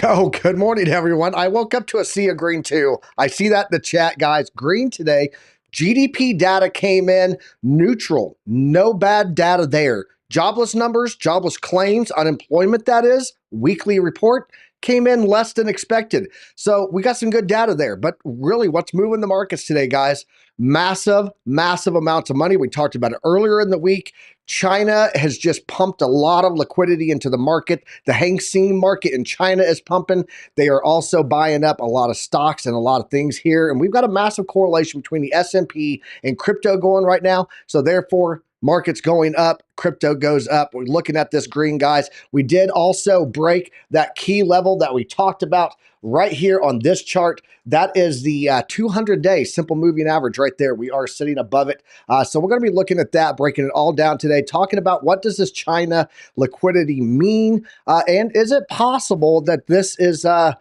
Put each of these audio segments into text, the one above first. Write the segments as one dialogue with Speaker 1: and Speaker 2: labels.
Speaker 1: Yo, good morning, everyone. I woke up to a sea of green too. I see that in the chat, guys. Green today. GDP data came in neutral. No bad data there. Jobless numbers, jobless claims, unemployment, that is, weekly report came in less than expected. So we got some good data there. But really, what's moving the markets today, guys? Massive, massive amounts of money. We talked about it earlier in the week. China has just pumped a lot of liquidity into the market. The Hang Seng market in China is pumping. They are also buying up a lot of stocks and a lot of things here. And we've got a massive correlation between the S&P and crypto going right now. So therefore, markets going up, crypto goes up. We're looking at this green, guys. We did also break that key level that we talked about right here on this chart. That is the 200-day simple moving average right there. We are sitting above it. So we're going to be looking at that, breaking it all down today, talking about what does this China liquidity mean? And is it possible that this is a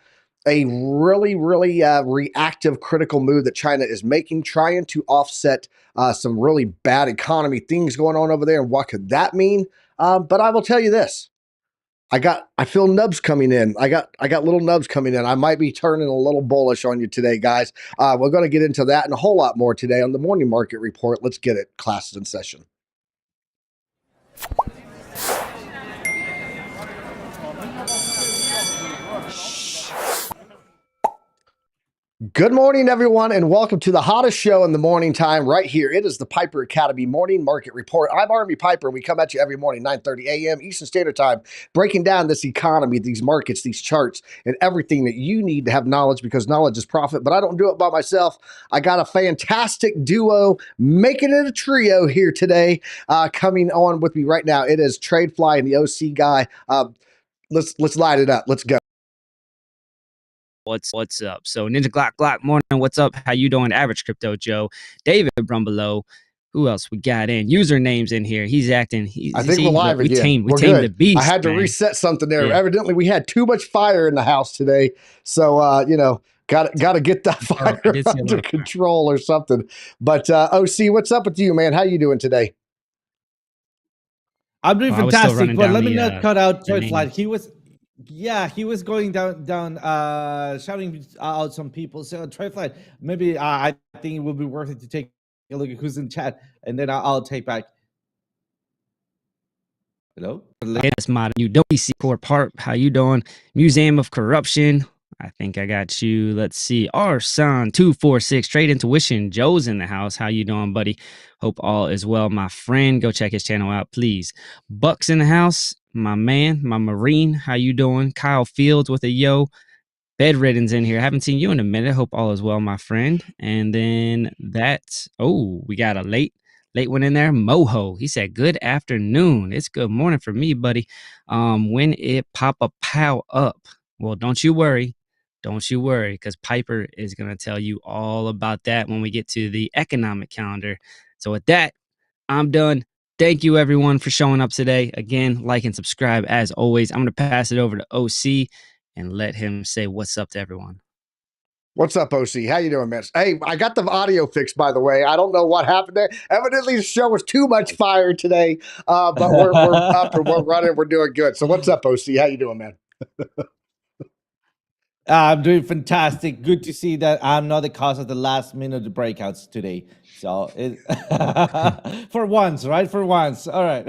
Speaker 1: really, really reactive, critical move that China is making, trying to offset some really bad economy things going on over there? And what could that mean? But I will tell you this. I feel nubs coming in. I got little nubs coming in. I might be turning a little bullish on you today, guys. We're going to get into that and a whole lot more today on the morning market report. Let's get it. Classes in session. Good morning, everyone, and welcome to the hottest show in the morning time right here. It is the Piper Academy Morning Market Report. I'm Army Piper, and we come at you every morning, 9:30 a.m. Eastern Standard Time, breaking down this economy, these markets, these charts, and everything that you need to have knowledge, because knowledge is profit. But I don't do it by myself. I got a fantastic duo making it a trio here today, coming on with me right now. It is TradeFly and the OC guy. Let's light it up. Let's go.
Speaker 2: What's up? So Ninja Glock morning, what's up? How you doing? Average Crypto Joe, David Brumbelow. Who else we got in? Usernames in here. He's acting.
Speaker 1: I think we're live again.
Speaker 2: We tamed the beast.
Speaker 1: I had to reset something there. Yeah. Evidently, we had too much fire in the house today. So, got to get that fire under control or something. But OC, what's up with you, man? How you doing today?
Speaker 3: I'm doing fantastic. But let me not cut out TradeFly. He was going down, shouting out some people. So TradeFly, maybe I think it would be worth it to take a look at who's in chat, and then I'll take back. Hello?
Speaker 2: Latest mod. You don't see core part. How you doing? Museum of Corruption. I think I got you. Let's see. Arson246. Trade Intuition. Joe's in the house. How you doing, buddy? Hope all is well, my friend. Go check his channel out, please. Buck's in the house. My man, my Marine. How you doing? Kyle Fields with a yo. Bedridden's in here. Haven't seen you in a minute. Hope all is well, my friend. And then we got a late one in there. Moho. He said, good afternoon. It's good morning for me, buddy. When it pop a pow up. Well, don't you worry. Don't you worry, because Piper is going to tell you all about that when we get to the economic calendar. So with that, I'm done. Thank you, everyone, for showing up today. Again, like and subscribe as always. I'm going to pass it over to OC and let him say what's up to everyone.
Speaker 1: What's up, OC? How you doing, man? Hey, I got the audio fixed, by the way. I don't know what happened there. Evidently, the show was too much fire today, but we're up and we're running. We're doing good. So what's up, OC? How you doing, man?
Speaker 3: I'm doing fantastic. Good to see that I'm not the cause of the last minute breakouts today. So for once, right? For once. All right.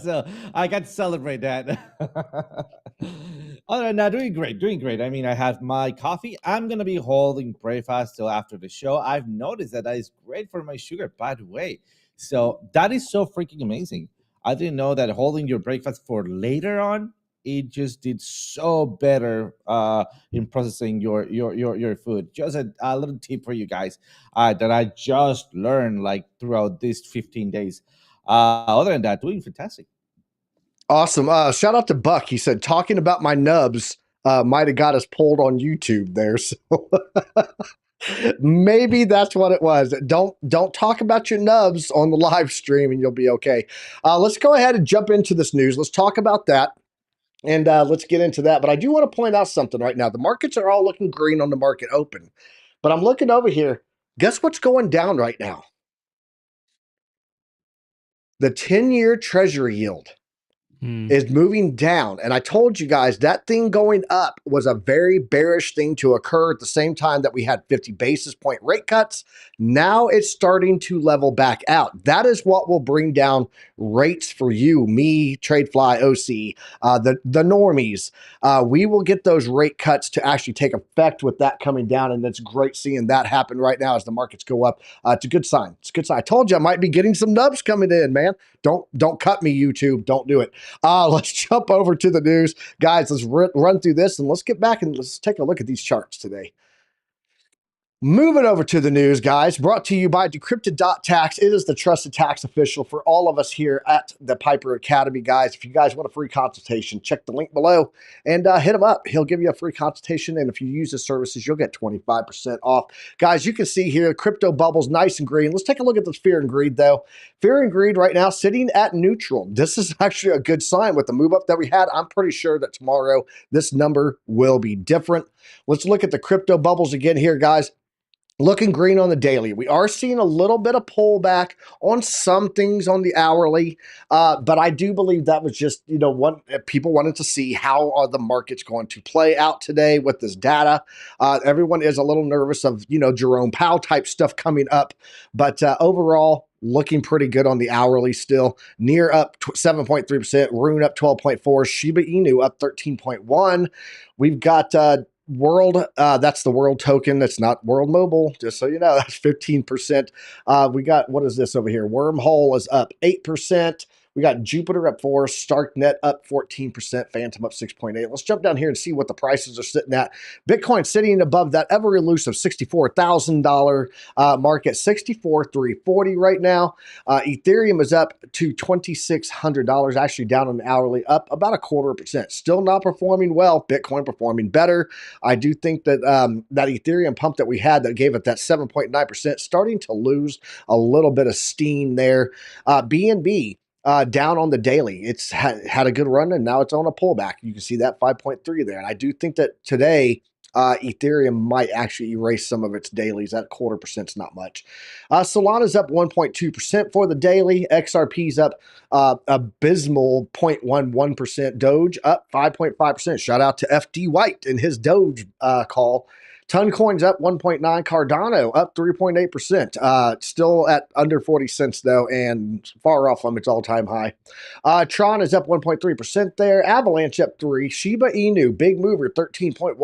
Speaker 3: So I got to celebrate that. All right, now doing great. I mean, I have my coffee. I'm going to be holding breakfast till after the show. I've noticed that is great for my sugar, by the way. So that is so freaking amazing. I didn't know that holding your breakfast for later on, it just did so better in processing your food. Just a little tip for you guys that I just learned like throughout these 15 days. Other than that, doing fantastic.
Speaker 1: Awesome. Shout out to Buck. He said, talking about my nubs might have got us pulled on YouTube there. So maybe that's what it was. Don't talk about your nubs on the live stream and you'll be okay. Let's go ahead and jump into this news. Let's talk about that. And let's get into that. But I do want to point out something right now. The markets are all looking green on the market open. But I'm looking over here. Guess what's going down right now? The 10-year Treasury yield. is moving down. And I told you guys that thing going up was a very bearish thing to occur at the same time that we had 50 basis point rate cuts. Now it's starting to level back out. That is what will bring down rates for you, me, TradeFly, OC, the normies. We will get those rate cuts to actually take effect with that coming down. And it's great seeing that happen right now as the markets go up. It's a good sign. It's a good sign. I told you I might be getting some nubs coming in, man. Don't cut me, YouTube. Don't do it. Let's jump over to the news. Guys, let's run through this and let's get back and let's take a look at these charts today. Moving over to the news, guys, brought to you by Decrypted.tax. It is the trusted tax official for all of us here at the Piper Academy, guys. If you guys want a free consultation, check the link below and hit him up. He'll give you a free consultation, and if you use his services, you'll get 25% off. Guys, you can see here, crypto bubbles, nice and green. Let's take a look at this fear and greed, though. Fear and greed right now sitting at neutral. This is actually a good sign with the move up that we had. I'm pretty sure that tomorrow this number will be different. Let's look at the crypto bubbles again here, guys. Looking green on the daily. We are seeing a little bit of pullback on some things on the hourly, but I do believe that was just, people wanted to see how are the markets going to play out today with this data. Everyone is a little nervous of, Jerome Powell type stuff coming up, but overall, looking pretty good on the hourly still. Near up 7.3%, Rune up 12.4%, Shiba Inu up 13.1%. We've got World, that's the World token. That's not World Mobile, just so you know, that's 15%. We got, what is this over here? Wormhole is up 8%. We got Jupiter up 4%, StarkNet up 14%, Phantom up 6.8%. Let's jump down here and see what the prices are sitting at. Bitcoin sitting above that ever elusive $64,000 mark at $64,340 right now. Ethereum is up to $2,600, actually down on the hourly, up about 0.25%. Still not performing well. Bitcoin performing better. I do think that that Ethereum pump that we had that gave it that 7.9% starting to lose a little bit of steam there. BNB. Down on the daily. It's had a good run and now it's on a pullback. You can see that 5.3 there. And I do think that today Ethereum might actually erase some of its dailies. That 0.25% is not much. Solana's up 1.2% for the daily. XRP's up abysmal 0.11%. Doge up 5.5%. Shout out to FD White and his Doge call. Toncoin's up 1.9%. Cardano up 3.8%. Still at under 40 cents, though, and far off from its all-time high. Tron is up 1.3% there. Avalanche up 3%. Shiba Inu, big mover, 13.1%.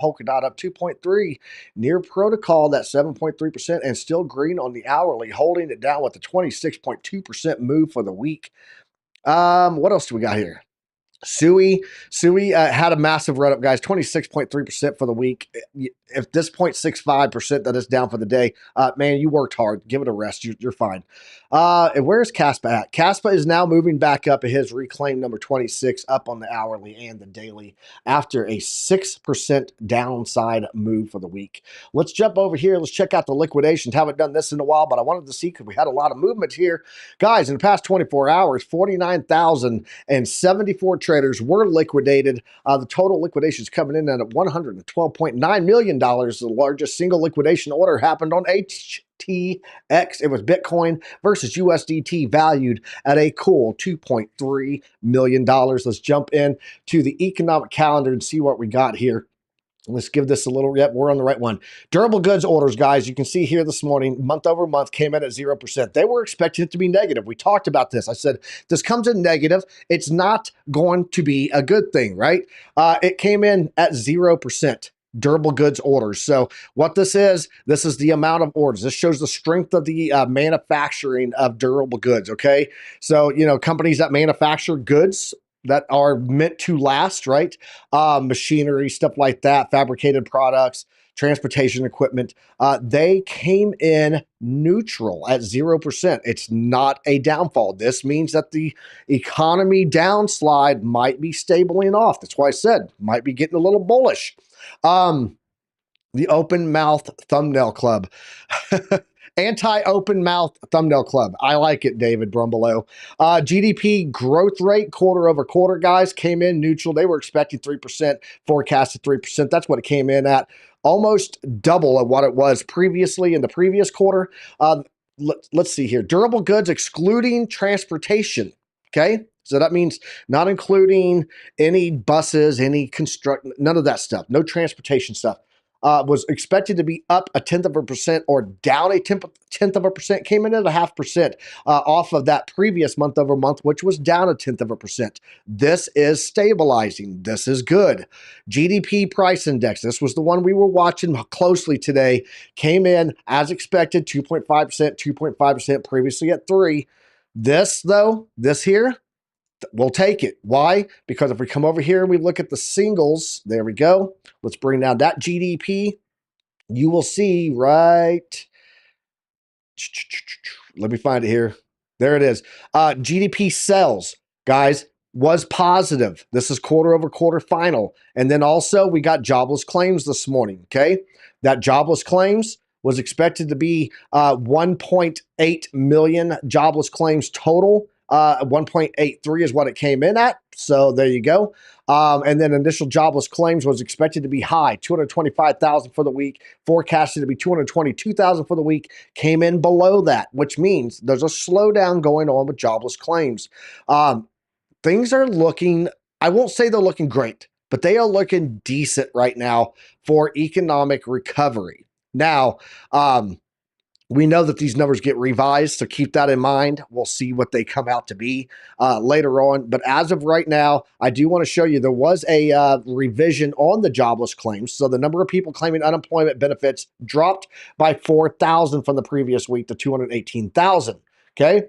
Speaker 1: Polkadot up 2.3%. Near Protocol, that 7.3%, and still green on the hourly, holding it down with a 26.2% move for the week. What else do we got here? Sui had a massive run up, guys, 26.3% for the week. If this 0.65% that is down for the day, man, you worked hard. Give it a rest. You're fine. And where's Caspa at? Caspa is now moving back up at his reclaim number 26 up on the hourly and the daily after a 6% downside move for the week. Let's jump over here. Let's check out the liquidations. Haven't done this in a while, but I wanted to see because we had a lot of movement here. Guys, in the past 24 hours, 49,074 traders were liquidated. The total liquidations coming in at $112.9 million. The largest single liquidation order happened on HTX. It was Bitcoin versus USDT, valued at a cool $2.3 million. Let's jump in to the economic calendar and see what we got here. Let's give this a little, yep, we're on the right one. Durable goods orders, guys, you can see here this morning, month over month came in at 0%. They were expecting it to be negative. We talked about this. I said, this comes in negative. It's not going to be a good thing, right? It came in at 0%. Durable goods orders. So what this is the amount of orders. This shows the strength of the manufacturing of durable goods, okay? So, companies that manufacture goods that are meant to last, right? Machinery, stuff like that, fabricated products, transportation equipment, they came in neutral at 0%. It's not a downfall. This means that the economy downslide might be stabling off. That's why I said might be getting a little bullish. The open mouth thumbnail club. Anti-open mouth thumbnail club. I like it, David Brumbelow. GDP growth rate quarter over quarter, guys, came in neutral. They were expecting 3%, forecasted 3%. That's what it came in at. Almost double of what it was previously in the previous quarter. Let's see here. Durable goods excluding transportation. Okay. So that means not including any buses, any construct, none of that stuff, no transportation stuff. Was expected to be up 0.1% or down 0.1%, came in at 0.5% off of that previous month over month, which was down 0.1%. This is stabilizing. This is good. GDP price index, this was the one we were watching closely today, came in as expected, 2.5%, 2.5%, previously at 3%. This, though, this here, we'll take it. Why? Because if we come over here and we look at the singles, there we go. Let's bring down that GDP. You will see right. Let me find it here. There it is. GDP sales, guys, was positive. This is quarter over quarter final. And then also we got jobless claims this morning. Okay. That jobless claims was expected to be 1.8 million jobless claims total. 1.83 is what it came in at. So there you go. And then initial jobless claims was expected to be high, 225,000 for the week, forecasted to be 222,000 for the week, came in below that, which means there's a slowdown going on with jobless claims. Things are looking, I won't say they're looking great, but they are looking decent right now for economic recovery. Now, we know that these numbers get revised, so keep that in mind. We'll see what they come out to be later on. But as of right now, I do want to show you there was a revision on the jobless claims. So the number of people claiming unemployment benefits dropped by 4,000 from the previous week to 218,000. Okay,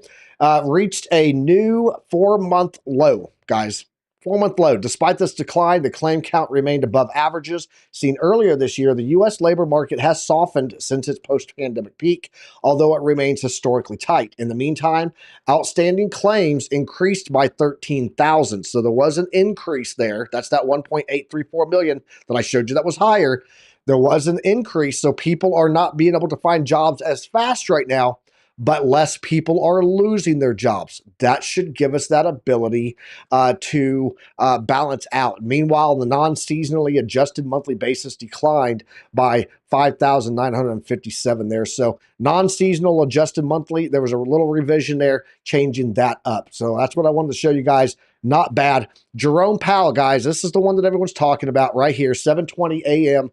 Speaker 1: reached a new 4-month low, guys. 4-month low. Despite this decline, the claim count remained above averages seen earlier this year. The U.S. labor market has softened since its post-pandemic peak, although it remains historically tight. In the meantime, outstanding claims increased by 13,000. So there was an increase there. That's that 1.834 million that I showed you that was higher. There was an increase. So people are not being able to find jobs as fast right now, but less people are losing their jobs. That should give us that ability to balance out. Meanwhile, the non-seasonally adjusted monthly basis declined by 5,957 there. So non-seasonal adjusted monthly, there was a little revision there, changing that up. So that's what I wanted to show you guys. Not bad. Jerome Powell, guys, this is the one that everyone's talking about right here, 7:20 a.m.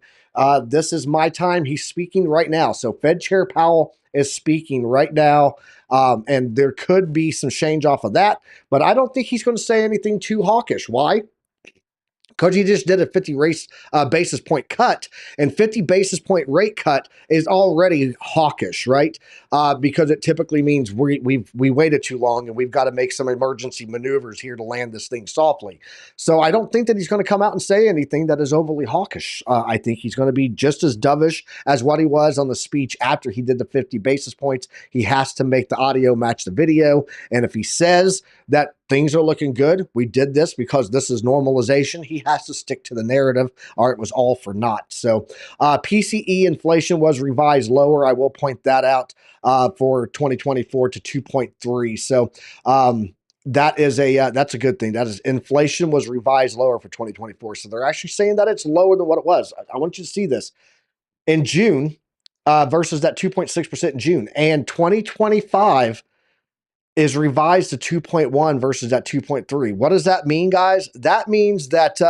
Speaker 1: This is my time. He's speaking right now. So Fed Chair Powell is speaking right now, and there could be some change off of that, but I don't think he's going to say anything too hawkish. Why? Because he just did a 50 basis point cut, and 50 basis point rate cut is already hawkish, right? Because it typically means we waited too long and we've got to make some emergency maneuvers here to land this thing softly. So I don't think that he's going to come out and say anything that is overly hawkish. I think he's going to be just as dovish as what he was on the speech after he did the 50 basis points. He has to make the audio match the video, and if he says that things are looking good, we did this because this is normalization, he has to stick to the narrative or it was all for naught. So PCE inflation was revised lower. I will point that out for 2024 to 2.3. So that is that's a good thing. That is, inflation was revised lower for 2024. So they're actually saying that it's lower than what it was. I want you to see this in June versus that 2.6% in June, and 2025 is revised to 2.1 versus that 2.3. What does that mean, guys? That means that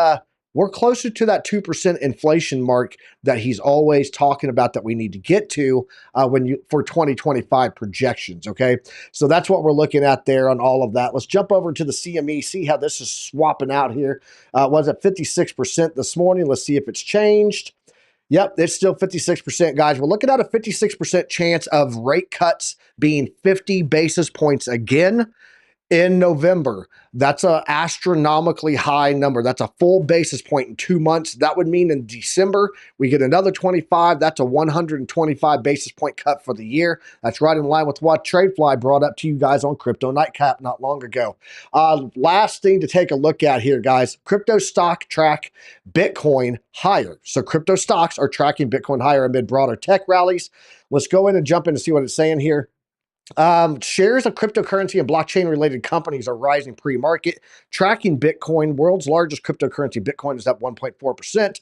Speaker 1: we're closer to that 2% inflation mark that he's always talking about that we need to get to for 2025 projections, okay? So that's what we're looking at there on all of that. Let's jump over to the CME, see how this is swapping out here. Was at 56% this morning. Let's see if it's changed. Yep, it's still 56%, guys. We're looking at a 56% chance of rate cuts being 50 basis points again in November. That's an astronomically high number. That's a full basis point in 2 months. That would mean in December, we get another 25. That's a 125 basis point cut for the year. That's right in line with what TradeFly brought up to you guys on Crypto Nightcap not long ago. Last thing to take a look at here, guys, crypto stock track Bitcoin higher. So crypto stocks are tracking Bitcoin higher amid broader tech rallies. Let's go in and jump in and see what it's saying here. Shares of cryptocurrency and blockchain related companies are rising pre-market. Tracking Bitcoin, world's largest cryptocurrency, Bitcoin is up 1.4%.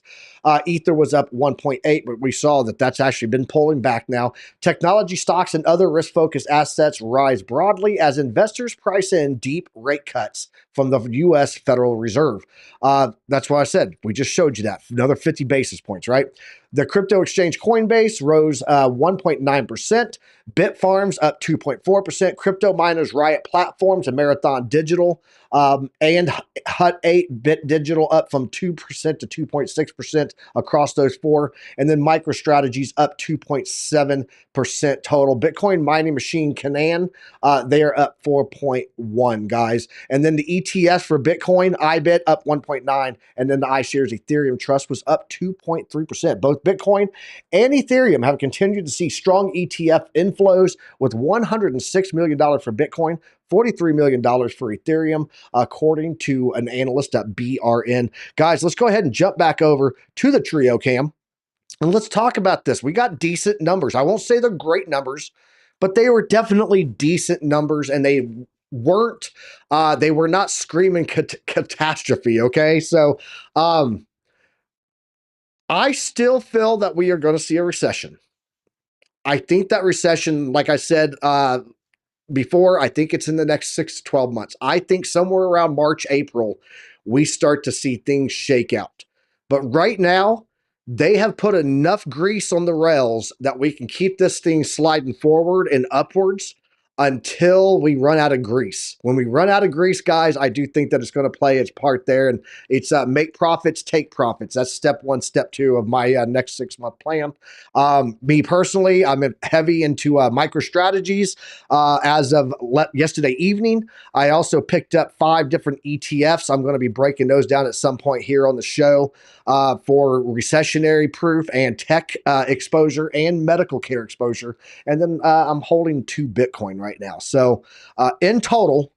Speaker 1: Ether was up 1.8, but we saw that that's actually been pulling back now. Technology stocks and other risk-focused assets rise broadly as investors price in deep rate cuts from the U.S. Federal Reserve. That's what I said. We just showed you that. Another 50 basis points, right? The crypto exchange Coinbase rose 1.9%. Bitfarms up 2.4%. Crypto miners Riot Platforms and Marathon Digital and Hut 8 Bit Digital up from 2% to 2.6% across those four. And then MicroStrategy's up 2.7% total. Bitcoin mining machine Canaan, they are up 4.1, guys. And then the ETFs for Bitcoin, IBIT up 1.9, and then the iShares Ethereum Trust was up 2.3%. Both Bitcoin and Ethereum have continued to see strong ETF inflows with $106 million for Bitcoin, $43 million for Ethereum, according to an analyst at BRN. Guys, let's go ahead and jump back over to the trio cam and let's talk about this. We got decent numbers. I won't say they're great numbers, but they were definitely decent numbers, and they were not screaming catastrophe. Okay. So, I still feel that we are going to see a recession. I think that recession, like I said before, I think it's in the next 6 to 12 months. I think somewhere around March, April, we start to see things shake out. But right now, they have put enough grease on the rails that we can keep this thing sliding forward and upwards until we run out of grease. When we run out of grease, guys, I do think that it's going to play its part there. And it's make profits, take profits. That's step one. Step two of my next 6-month plan. Me personally, I'm heavy into MicroStrategies as of yesterday evening. I also picked up 5 different ETFs. I'm going to be breaking those down at some point here on the show for recessionary proof and tech exposure and medical care exposure. And then I'm holding 2 Bitcoin right now. So in total,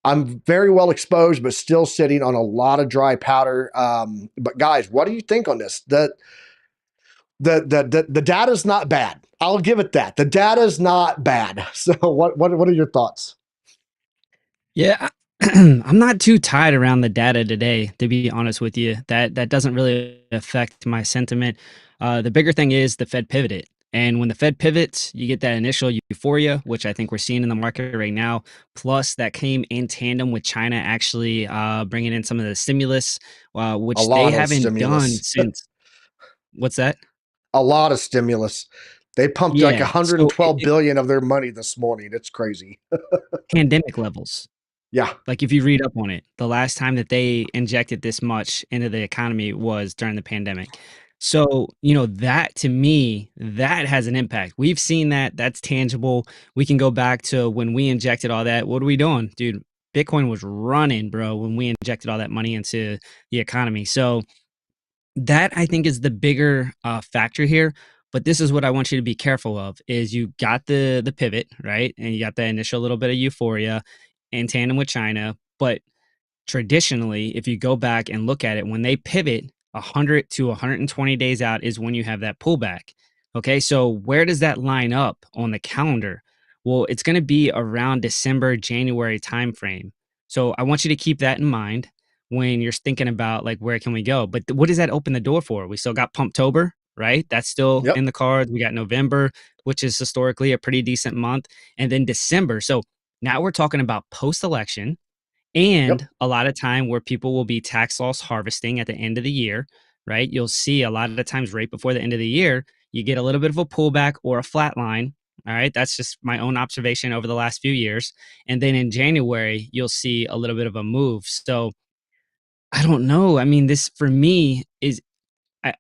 Speaker 1: I'm very well exposed, but still sitting on a lot of dry powder. But guys, what do you think on this? The data is not bad. I'll give it that. The data is not bad. So what are your thoughts?
Speaker 2: Yeah, I'm not too tied around the data today, to be honest with you. That doesn't really affect my sentiment. The bigger thing is the Fed pivoted. And when the Fed pivots, you get that initial euphoria, which I think we're seeing in the market right now. Plus, that came in tandem with China actually bringing in some of the stimulus,
Speaker 1: A
Speaker 2: which they
Speaker 1: lot of
Speaker 2: haven't done
Speaker 1: stimulus.
Speaker 2: since. What's that?
Speaker 1: A lot of stimulus. They pumped like
Speaker 2: Yeah. So
Speaker 1: 112 billion of their money this morning. It's crazy.
Speaker 2: pandemic levels.
Speaker 1: Yeah.
Speaker 2: Like, if you read up on it, the last time that they injected this much into the economy was during the pandemic. So, that to me, that has an impact. We've seen that. That's tangible. We can go back to when we injected all that. What are we doing? Dude, Bitcoin was running, bro, when we injected all that money into the economy. So, that I think is the bigger factor here. But this is what I want you to be careful of: is you got the pivot, right, and you got the initial little bit of euphoria in tandem with China. But traditionally, if you go back and look at it, when they pivot, 100 to 120 days out is when you have that pullback. Okay, so where does that line up on the calendar? Well, it's going to be around December, January timeframe. So I want you to keep that in mind when you're thinking about, like, where can we go. But what does that open the door for? We still got Pumptober, right? That's still
Speaker 1: Yep.
Speaker 2: in the cards. We got November, which is historically a pretty decent month, and then December. So now we're talking about post-election,
Speaker 1: Yep.
Speaker 2: and a lot of time where people will be tax loss harvesting at the end of the year, right? You'll see a lot of the times right before the end of the year, you get a little bit of a pullback or a flat line. All right. That's just my own observation over the last few years. And then in January, you'll see a little bit of a move. So I don't know. I mean, this for me is,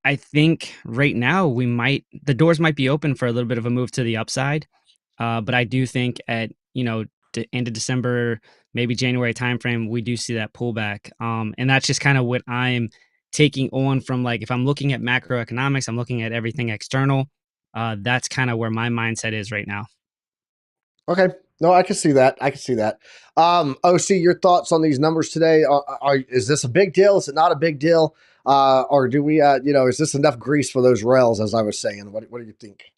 Speaker 2: I think right now the doors might be open for a little bit of a move to the upside. But I do think at, the end of December, maybe January timeframe, we do see that pullback. And that's just kind of what I'm taking on from, like, if I'm looking at macroeconomics, I'm looking at everything external. That's kind of where my mindset is right now.
Speaker 1: Okay. No, I can see that. I can see that. OC, your thoughts on these numbers today? Is this a big deal? Is it not a big deal? Or do we, is this enough grease for those rails, as I was saying? What do you think?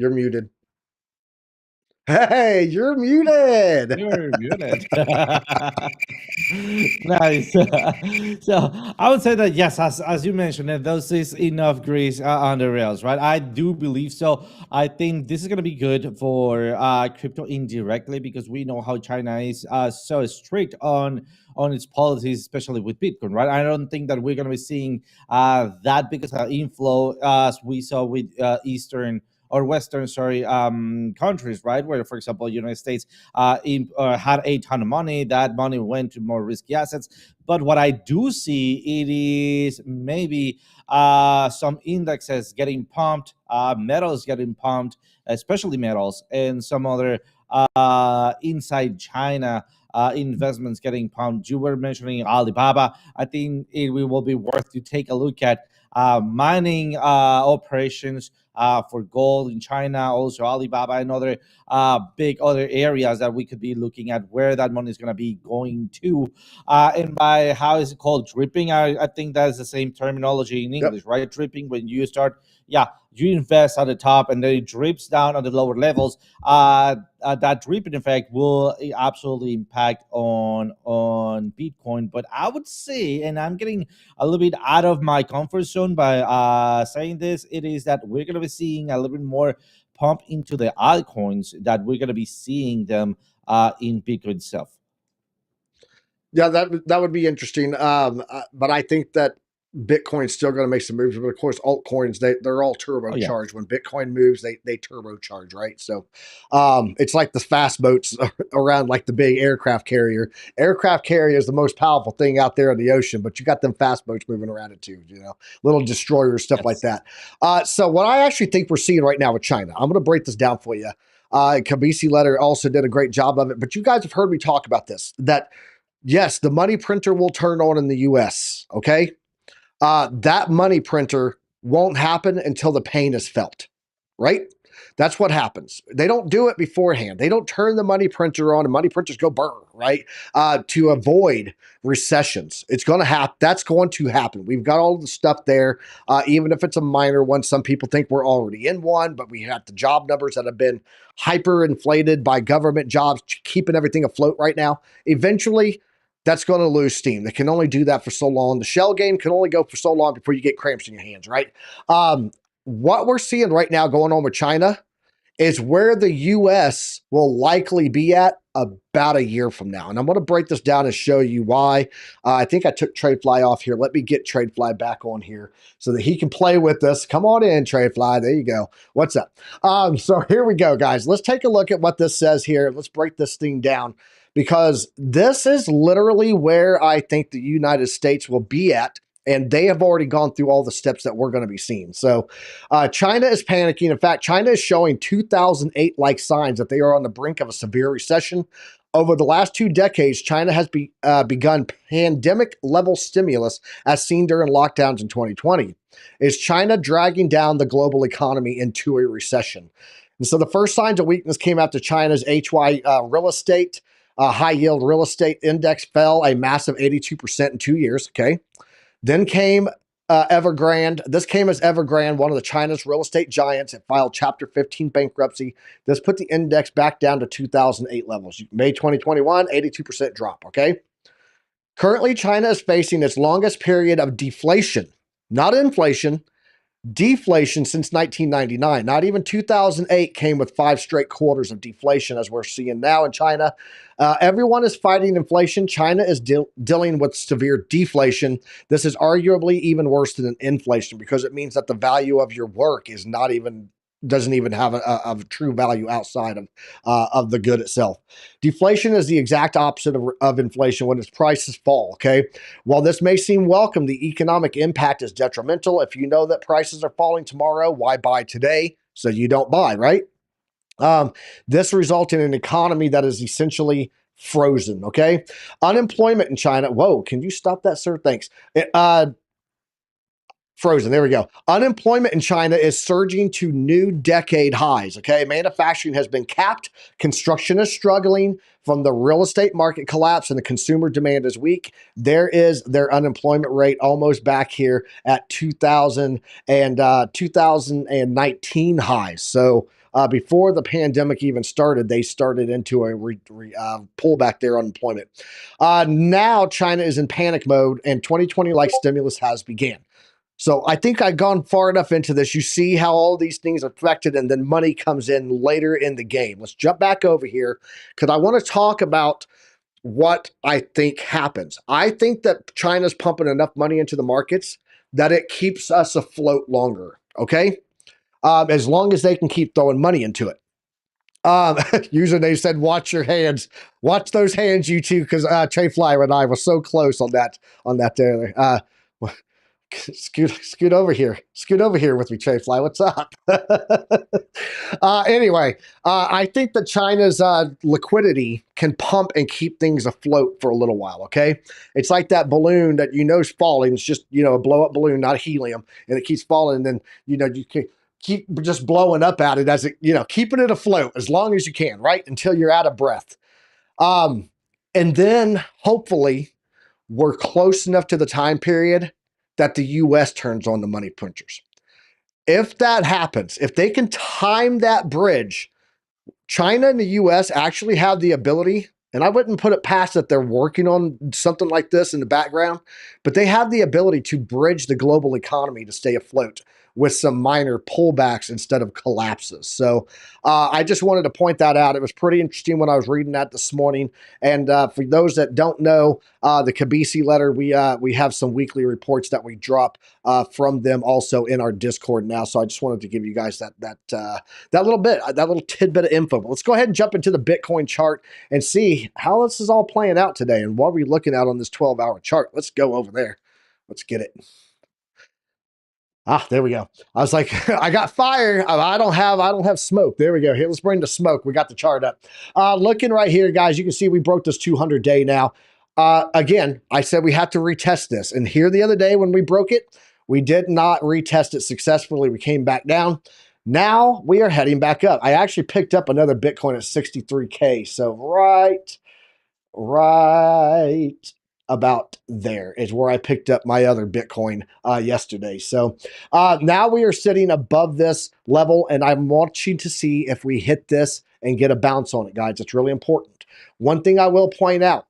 Speaker 1: You're muted. Hey, you're muted.
Speaker 3: You're muted. Nice. So I would say that yes, as you mentioned, that those is enough grease on the rails, right? I do believe so. I think this is going to be good for crypto indirectly because we know how China is so strict on its policies, especially with Bitcoin, right? I don't think that we're going to be seeing that big of an inflow as we saw with Eastern or Western, sorry, countries, right? Where, for example, United States had a ton of money. That money went to more risky assets. But what I do see, it is maybe some indexes getting pumped, metals getting pumped, especially metals, and some other inside China investments getting pumped. You were mentioning Alibaba. I think it will be worth to take a look at mining operations for gold in China, also Alibaba and other big other areas that we could be looking at where that money is going to be going to. And by how is it called? Dripping? I think that's the same terminology in English, right? Dripping, when you start, yeah, you invest at the top and then it drips down at the lower levels. That dripping effect will absolutely impact on Bitcoin. But I would say, and I'm getting a little bit out of my comfort zone by saying this, it is that we're going to be seeing a little bit more pump into the altcoins that we're going to be seeing them in Bitcoin itself.
Speaker 1: Yeah, that would be interesting. But I think that Bitcoin's still going to make some moves. But of course, altcoins they're all
Speaker 3: Oh yeah.
Speaker 1: turbocharged. When Bitcoin moves, they turbocharge, right? So it's like the fast boats around like the big aircraft carrier. Aircraft carrier is the most powerful thing out there in the ocean, but you got them fast boats moving around it too. Little destroyers, stuff like
Speaker 3: Yes.
Speaker 1: that. So what I actually think we're seeing right now with China, I'm going to break this down for you. Kabisi Letter also did a great job of it, but you guys have heard me talk about this. That yes, the money printer will turn on in the US, okay? That money printer won't happen until the pain is felt, right? That's what happens. They don't do it beforehand. They don't turn the money printer on and money printers go burr, right? To avoid recessions. It's going to happen. That's going to happen. We've got all the stuff there, even if it's a minor one. Some people think we're already in one, but we have the job numbers that have been hyper inflated by government jobs, keeping everything afloat right now. Eventually, that's going to lose steam. They can only do that for so long. The shell game can only go for so long before you get cramps in your hands, right? What we're seeing right now going on with China is where the US will likely be at about a year from now. And I'm going to break this down and show you why. I think I took TradeFly off here. Let me get TradeFly back on here so that he can play with us. Come on in, TradeFly. There you go. What's up? So here we go, guys. Let's take a look at what this says here. Let's break this thing down because this is literally where I think the United States will be at. And they have already gone through all the steps that we're going to be seeing. So China is panicking. In fact, China is showing 2008-like signs that they are on the brink of a severe recession. Over the last 2 decades, China has begun pandemic-level stimulus as seen during lockdowns in 2020. Is China dragging down the global economy into a recession? And so the first signs of weakness came after China's HY real estate, high-yield real estate index fell a massive 82% in 2 years, okay? Then came Evergrande. This came as Evergrande, one of the China's real estate giants. It filed Chapter 15 bankruptcy. This put the index back down to 2008 levels. May 2021, 82% drop, okay? Currently, China is facing its longest period of deflation, not inflation, deflation since 1999. Not even 2008 came with 5 straight quarters of deflation as we're seeing now in China. Everyone is fighting inflation. China is dealing with severe deflation. This is arguably even worse than inflation because it means that the value of your work is not even doesn't even have a true value outside of the good itself. Deflation is the exact opposite of inflation when its prices fall, okay? While this may seem welcome, the economic impact is detrimental. If you know that prices are falling tomorrow, why buy today so you don't buy, right? This results in an economy that is essentially frozen, okay? Unemployment in China, whoa, can you stop that, sir? Thanks. Frozen. There we go. Unemployment in China is surging to new decade highs. Okay. Manufacturing has been capped. Construction is struggling from the real estate market collapse and the consumer demand is weak. There is their unemployment rate almost back here at 2000 and 2019 highs. So before the pandemic even started, they started into a pullback there on unemployment. Now China is in panic mode and 2020 like stimulus has began. So I think I've gone far enough into this. You see how all these things are affected, and then money comes in later in the game. Let's jump back over here because I want to talk about what I think happens. I think that China's pumping enough money into the markets that it keeps us afloat longer. Okay, as long as they can keep throwing money into it. User they said, "Watch your hands, watch those hands, you two," because Trey Flyer and I were so close on that there. Scoot over here. Scoot over here with me, Trey Fly. What's up? Anyway, I think that China's liquidity can pump and keep things afloat for a little while, okay? It's like that balloon that you know is falling. It's just, a blow-up balloon, not helium, and it keeps falling, and then, you can keep just blowing up at it as it, keeping it afloat as long as you can, right? Until you're out of breath. And then, hopefully, we're close enough to the time period that the U.S. turns on the money printers. If that happens, if they can time that bridge, China and the U.S. actually have the ability, and I wouldn't put it past that they're working on something like this in the background, but they have the ability to bridge the global economy to stay afloat with some minor pullbacks instead of collapses. So I just wanted to point that out. It was pretty interesting when I was reading that this morning. And for those that don't know, the Kabisi letter, we have some weekly reports that we drop from them also in our Discord now. So I just wanted to give you guys that little tidbit of info. But let's go ahead and jump into the Bitcoin chart and see how this is all playing out today and what we're looking at on this 12-hour chart. Let's go over there. Let's get it. There we go. I was like, I got fire. I don't have smoke. There we go. Here, let's bring the smoke. We got the chart up. Looking right here, guys, you can see we broke this 200-day now. Again, I said we have to retest this. And here the other day when we broke it, we did not retest it successfully. We came back down. Now we are heading back up. I actually picked up another Bitcoin at 63K. So right about there is where I picked up my other Bitcoin yesterday. So now we are sitting above this level, and I'm watching to see if we hit this and get a bounce on it, guys. It's really important. One thing I will point out,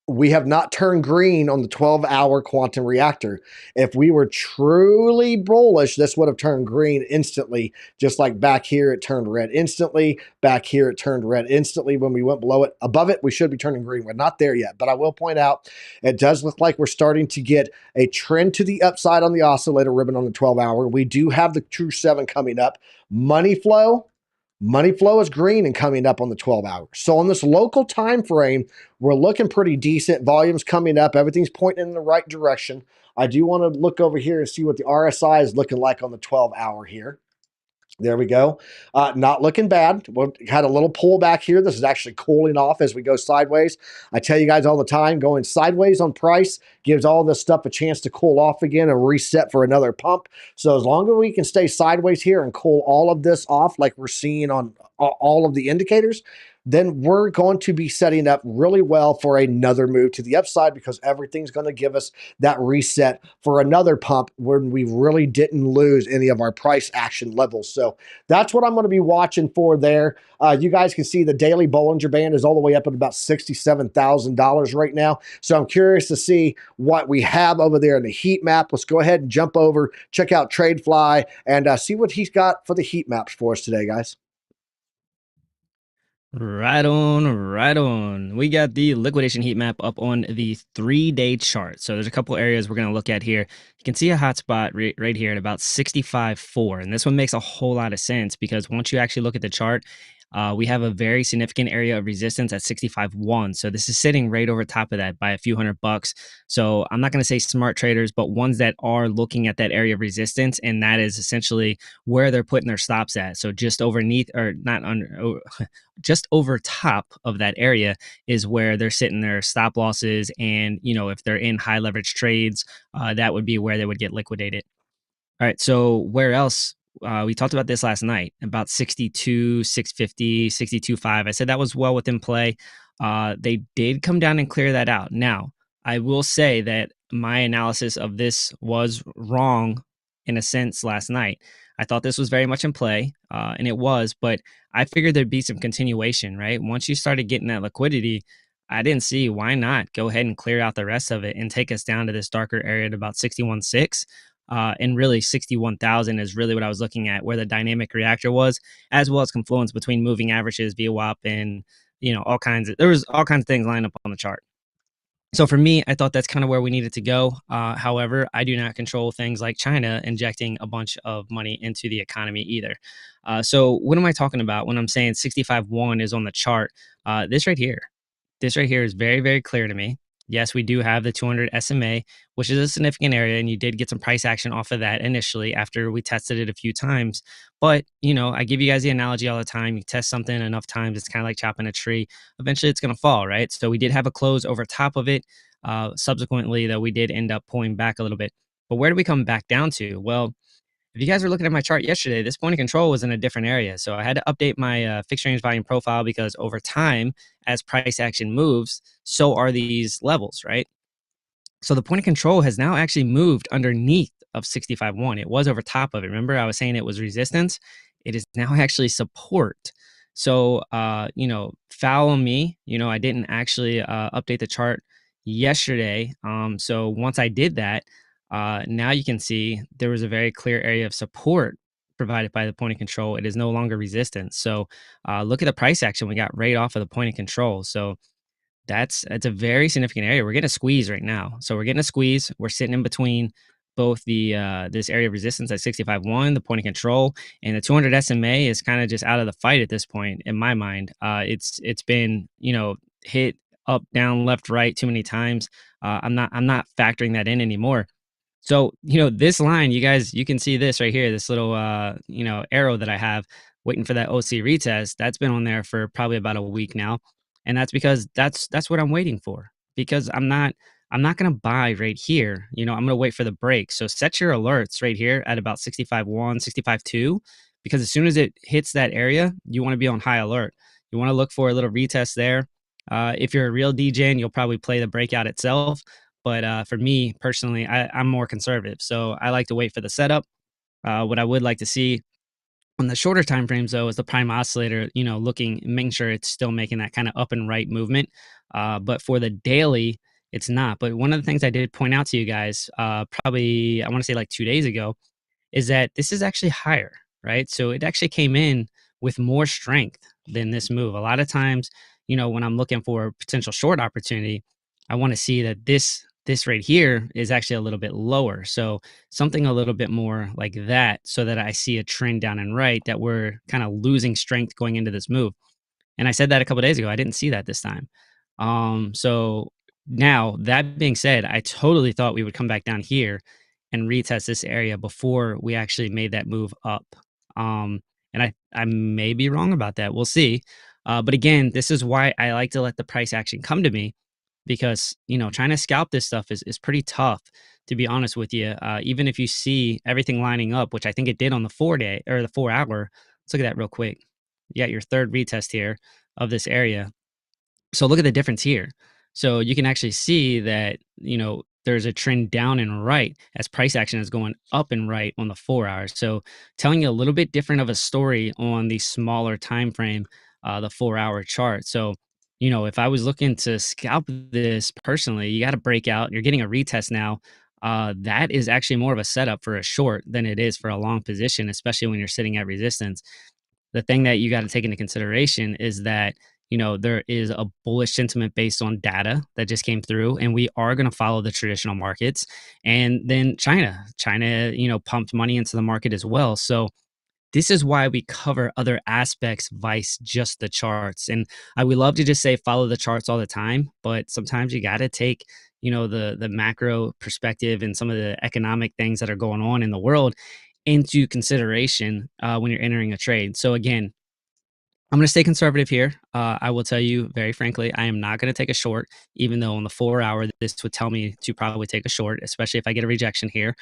Speaker 1: we have not turned green on the 12-hour quantum reactor. If we were truly bullish, this would have turned green instantly, just like back here, it turned red instantly. Back here, it turned red instantly. When we went below it, above it, we should be turning green. We're not there yet, but I will point out, it does look like we're starting to get a trend to the upside on the oscillator ribbon on the 12-hour. We do have the True 7 coming up. Money flow is green and coming up on the 12-hour. So on this local time frame, we're looking pretty decent. Volume's coming up. Everything's pointing in the right direction. I do want to look over here and see what the RSI is looking like on the 12-hour here. There we go. Not looking bad. We had a little pullback here. This is actually cooling off as we go sideways. I tell you guys all the time, going sideways on price gives all this stuff a chance to cool off again and reset for another pump. So as long as we can stay sideways here and cool all of this off like we're seeing on all of the indicators, then we're going to be setting up really well for another move to the upside because everything's going to give us that reset for another pump when we really didn't lose any of our price action levels. So that's what I'm going to be watching for there. You guys can see the daily Bollinger Band is all the way up at about $67,000 right now. So I'm curious to see what we have over there in the heat map. Let's go ahead and jump over, check out TradeFly, and see what he's got for the heat maps for us today, guys.
Speaker 2: Right on, right on. We got the liquidation heat map up on the 3-day chart. So there's a couple areas we're going to look at here. You can see a hot spot right here at about 65.4. And this one makes a whole lot of sense because once you actually look at the chart, we have a very significant area of resistance at 65.1. So this is sitting right over top of that by a few $100. So I'm not going to say smart traders, but ones that are looking at that area of resistance, and that is essentially where they're putting their stops at. So just underneath, or not under, just over top of that area is where they're sitting their stop losses. And, if they're in high leverage trades, that would be where they would get liquidated. All right. So where else? We talked about this last night about 62, 650, 62.5. I said that was well within play. They did come down and clear that out. Now, I will say that my analysis of this was wrong in a sense last night. I thought this was very much in play, and it was, but I figured there'd be some continuation, right? Once you started getting that liquidity, I didn't see why not go ahead and clear out the rest of it and take us down to this darker area at about 61.6. And really 61,000 is really what I was looking at, where the dynamic reactor was, as well as confluence between moving averages, VWAP, and there was all kinds of things lined up on the chart. So for me, I thought that's kind of where we needed to go. However, I do not control things like China injecting a bunch of money into the economy either. So what am I talking about when I'm saying 65.1 is on the chart? This right here. This right here is very, very clear to me. Yes, we do have the 200 SMA, which is a significant area, and you did get some price action off of that initially after we tested it a few times. But, I give you guys the analogy all the time. You test something enough times, it's kind of like chopping a tree. Eventually, it's going to fall, right? So we did have a close over top of it. Subsequently, though, we did end up pulling back a little bit. But where do we come back down to? Well, if you guys were looking at my chart yesterday, this point of control was in a different area. So I had to update my fixed range volume profile because over time, as price action moves, so are these levels, right? So the point of control has now actually moved underneath of 65.1. It was over top of it. Remember, I was saying it was resistance. It is now actually support. So, follow me. I didn't actually update the chart yesterday. So once I did that, now you can see there was a very clear area of support provided by the point of control. It is no longer resistance. So look at the price action we got right off of the point of control. So it's a very significant area. We're getting a squeeze right now. So we're getting a squeeze. We're sitting in between both the this area of resistance at 65.1, the point of control, and the 200 SMA is kind of just out of the fight at this point in my mind. It's been hit up, down, left, right too many times. I'm not factoring that in anymore. So, this line, you guys, you can see this right here, this little, arrow that I have waiting for that OC retest. That's been on there for probably about a week now. And that's because that's what I'm waiting for because I'm not going to buy right here. I'm going to wait for the break. So set your alerts right here at about 65.1, 65.2, because as soon as it hits that area, you want to be on high alert. You want to look for a little retest there. If you're a real DJ, you'll probably play the breakout itself. But for me personally, I'm more conservative. So I like to wait for the setup. What I would like to see on the shorter time frames, though, is the prime oscillator, making sure it's still making that kind of up and right movement. But for the daily, it's not. But one of the things I did point out to you guys, probably, I want to say like 2 days ago, is that this is actually higher, right? So it actually came in with more strength than this move. A lot of times, when I'm looking for a potential short opportunity, I want to see that this right here is actually a little bit lower. So something a little bit more like that, so that I see a trend down and right that we're kind of losing strength going into this move. And I said that a couple days ago. I didn't see that this time. So now that being said, I totally thought we would come back down here and retest this area before we actually made that move up. And I may be wrong about that. We'll see. But again, this is why I like to let the price action come to me because trying to scalp this stuff is pretty tough, to be honest with you. Even if you see everything lining up, which I think it did on the 4 day or the 4 hour. Let's look at that real quick. You got your third retest here of this area. So look at the difference here. So you can actually see that, there's a trend down and right as price action is going up and right on the 4 hours. So telling you a little bit different of a story on the smaller time frame, the 4 hour chart. So, if I was looking to scalp this personally, you got to break out. You're getting a retest now. That is actually more of a setup for a short than it is for a long position, especially when you're sitting at resistance. The thing that you got to take into consideration is that there is a bullish sentiment based on data that just came through, and we are going to follow the traditional markets. And then China, pumped money into the market as well. So this is why we cover other aspects vice just the charts. And I would love to just say follow the charts all the time, but sometimes you got to take the macro perspective and some of the economic things that are going on in the world into consideration when you're entering a trade. So again, I'm going to stay conservative here. I will tell you very frankly, I am not going to take a short, even though on the 4 hour, this would tell me to probably take a short, especially if I get a rejection here.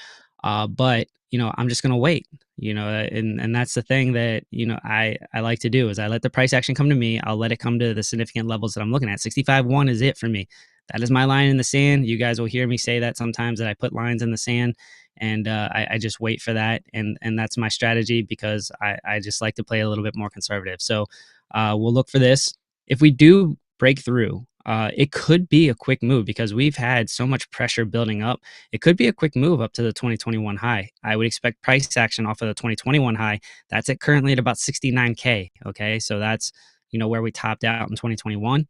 Speaker 2: But I'm just gonna wait. And that's the thing that I like to do is I let the price action come to me. I'll let it come to the significant levels that I'm looking at. 65.1 is it for me. That is my line in the sand. You guys will hear me say that sometimes that I put lines in the sand, and I just wait for that, and that's my strategy because I just like to play a little bit more conservative. So we'll look for this. If we do break through, it could be a quick move because we've had so much pressure building up. It could be a quick move up to the 2021 high. I would expect price action off of the 2021 high. That's at currently at about 69K. Okay. So that's, where we topped out in 2021.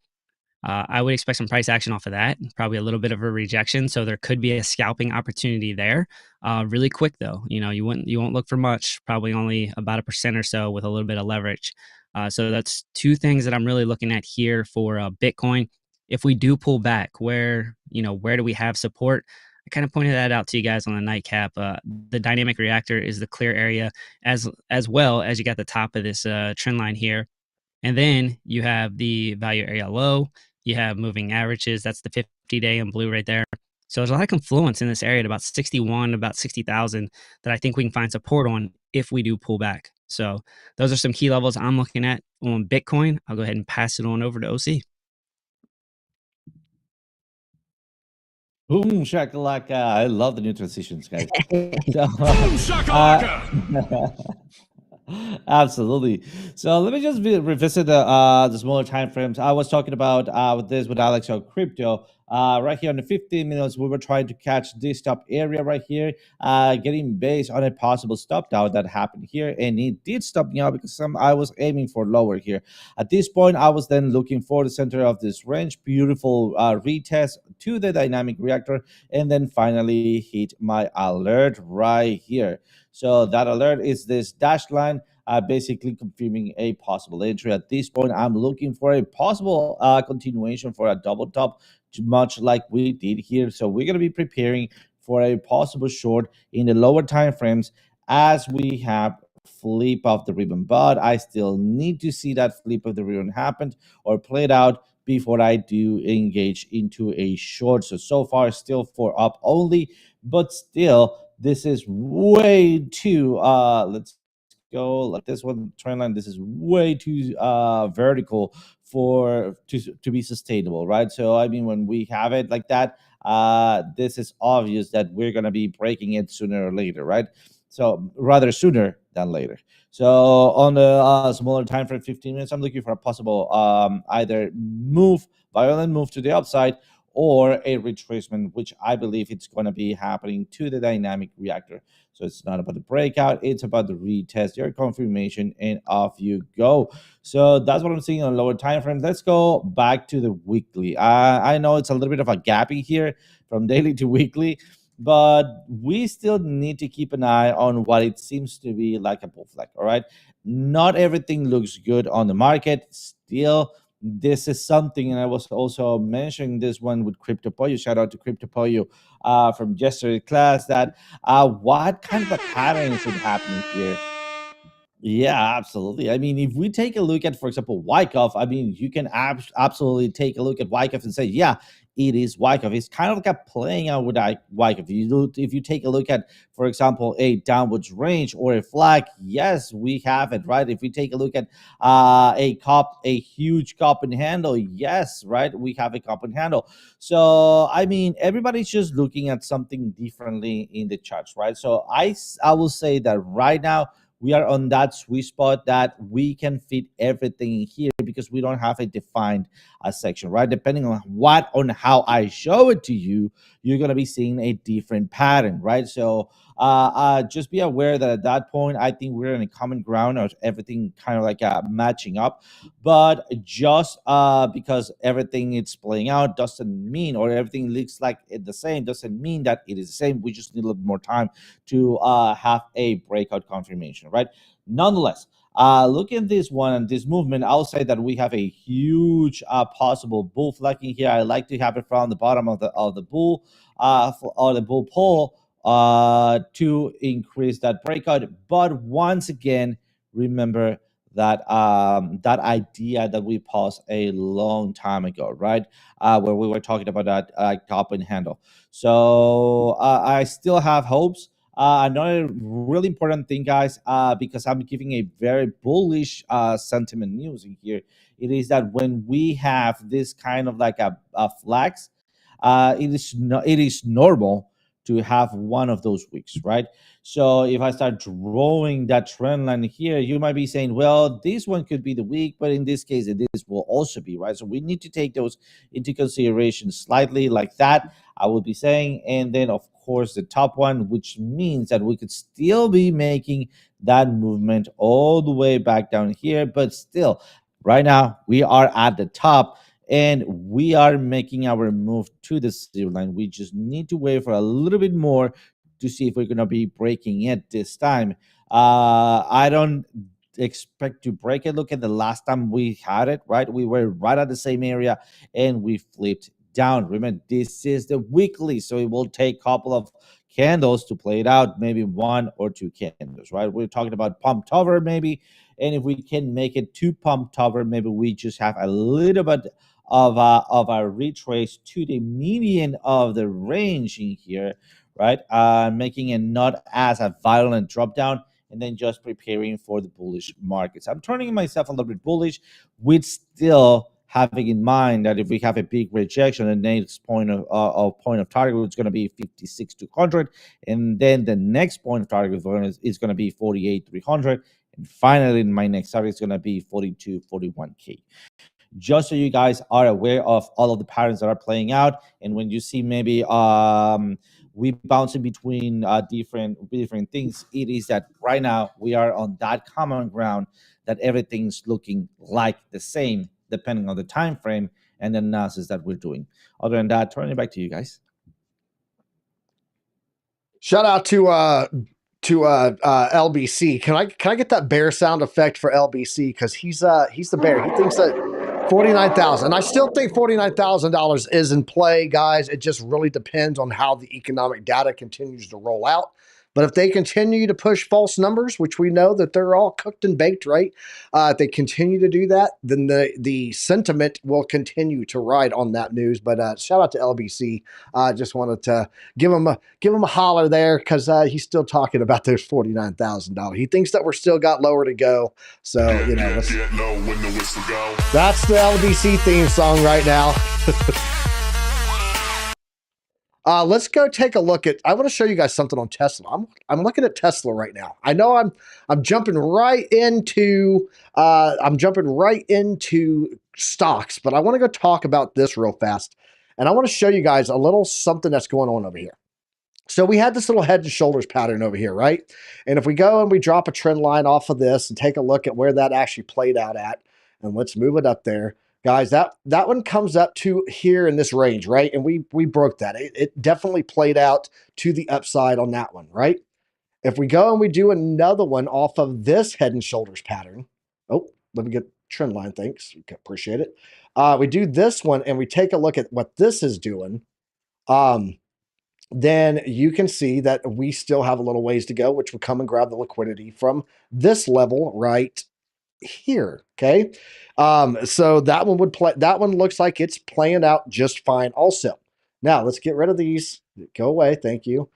Speaker 2: I would expect some price action off of that, probably a little bit of a rejection. So there could be a scalping opportunity there. Really quick though, you won't look for much, probably only about 1% or so with a little bit of leverage. So that's two things that I'm really looking at here for Bitcoin. If we do pull back, where do we have support? I kind of pointed that out to you guys on the nightcap. The dynamic reactor is the clear area, as well as you got the top of this trend line here, and then you have the value area low. You have moving averages. That's the 50-day in blue right there. So there's a lot of confluence in this area at about 61, about 60,000 that I think we can find support on if we do pull back. So those are some key levels I'm looking at on Bitcoin. I'll go ahead and pass it on over to OC.
Speaker 3: Boom shakalaka. I love the new transitions, guys. So,
Speaker 4: Boom shakalaka!
Speaker 3: absolutely. So let me just revisit the smaller time frames. I was talking about with this with Alex on crypto. Right here on the 15 minutes, we were trying to catch this top area right here, getting based on a possible stop down that happened here, and it did stop me out because I was aiming for lower here. At this point, I was then looking for the center of this range, beautiful retest to the dynamic reactor, and then finally hit my alert right here. So that alert is this dashed line, basically confirming a possible entry. At this point, I'm looking for a possible continuation for a double top, much like we did here. So we're going to be preparing for a possible short in the lower time frames as we have flip of the ribbon. But I still need to see that flip of the ribbon happen or played out before I do engage into a short. So far, still for up only, but still this is way too let's go like this one trend line. This is way too vertical for to be sustainable, right? So I mean, when we have it like that, this is obvious that we're going to be breaking it sooner or later, right? So rather sooner than later. So on the smaller time frame, 15 minutes, I'm looking for a possible either violent move to the upside, or a retracement, which I believe it's going to be happening to the dynamic reactor. So it's not about the breakout, it's about the retest, your confirmation, and off you go. So that's what I'm seeing on lower time frames. Let's go back to the weekly. I know it's a little bit of a gappy here from daily to weekly, but we still need to keep an eye on what it seems to be like a bull flag. All right. Not everything looks good on the market. Still, this is something, and I was also mentioning this one with Crypto Pollo. Shout out to Crypto Pollo from yesterday's class. That what kind of a pattern is it happening here? Yeah, absolutely. I mean, if we take a look at, for example, Wyckoff, I mean, you can absolutely take a look at Wyckoff and say, yeah, it is Wyckoff. It's kind of like a playing out with Wyckoff. If you take a look at, for example, a downwards range or a flag, yes, we have it, right? If we take a look at a huge cup and handle, yes, right, we have a cup and handle. So, I mean, everybody's just looking at something differently in the charts, right? So I will say that right now, we are on that sweet spot that we can fit everything in here because we don't have a defined section, right? Depending on how I show it to you, you're gonna be seeing a different pattern, right? So just be aware that at that point, I think we're in a common ground of everything kind of like matching up. But just because everything is playing out doesn't mean, or everything looks like it the same, doesn't mean that it is the same. We just need a little bit more time to have a breakout confirmation, right? Nonetheless, look at this one and this movement. I'll say that we have a huge possible bull flag in here. I like to have it from the bottom of the bull or the bull pole to increase that breakout. But once again, remember that that idea that we paused a long time ago, right? Where we were talking about that top and handle. So I still have hopes Another really important thing, guys, because I'm giving a very bullish sentiment news in here, it is that when we have this kind of like a flags, it is normal to have one of those weeks, right? So if I start drawing that trend line here, you might be saying, well, this one could be the week, but in this case, this will also be, right? So we need to take those into consideration slightly like that, I would be saying. And then, of course, the top one, which means that we could still be making that movement all the way back down here, but still, right now, we are at the top and we are making our move to the zero line. We just need to wait for a little bit more to see if we're going to be breaking it this time. I don't expect to break it. Look at the last time we had it, right? We were right at the same area and we flipped down. Remember, this is the weekly, so it will take a couple of candles to play it out, maybe one or two candles, right? We're talking about pumped over maybe, and if we can make it two pumped over, maybe we just have a little bit of a retrace to the median of the range in here, right? Making it not as a violent drop down, and then just preparing for the bullish markets. I'm turning myself a little bit bullish, with still having in mind that if we have a big rejection, the next point of target is going to be 56,200, and then the next point of target is going to be 48,300, and finally my next target is going to be 42,41K. Just so you guys are aware of all of the patterns that are playing out, and when you see maybe we bouncing between different things, it is that right now we are on that common ground that everything's looking like the same depending on the time frame and the analysis that we're doing. Other than that, turning it back to you guys.
Speaker 1: Shout out to LBC. Can I get that bear sound effect for LBC? Because he's the bear. He thinks that 49,000. I still think $49,000 is in play, guys. It just really depends on how the economic data continues to roll out. But if they continue to push false numbers, which we know that they're all cooked and baked, right? If they continue to do that, then the sentiment will continue to ride on that news. But shout out to LBC. Just wanted to give him a holler there, because he's still talking about those $49,000. He thinks that we're still got lower to go. So that's the LBC theme song right now. Let's go take a look at. I want to show you guys something on Tesla. I'm looking at Tesla right now. I know I'm jumping right into stocks, but I want to go talk about this real fast, and I want to show you guys a little something that's going on over here. So we had this little head and shoulders pattern over here, right? And if we go and we drop a trend line off of this and take a look at where that actually played out at, and let's move it up there. Guys, that one comes up to here in this range, right? And we broke that. It definitely played out to the upside on that one, right? If we go and we do another one off of this head and shoulders pattern. Oh, let me get trend line. Thanks. Appreciate it. We do this one and we take a look at what this is doing. Then you can see that we still have a little ways to go, which will come and grab the liquidity from this level right here. Okay. So that one would play. That one looks like it's playing out just fine also. Now let's get rid of these. Go away. Thank you.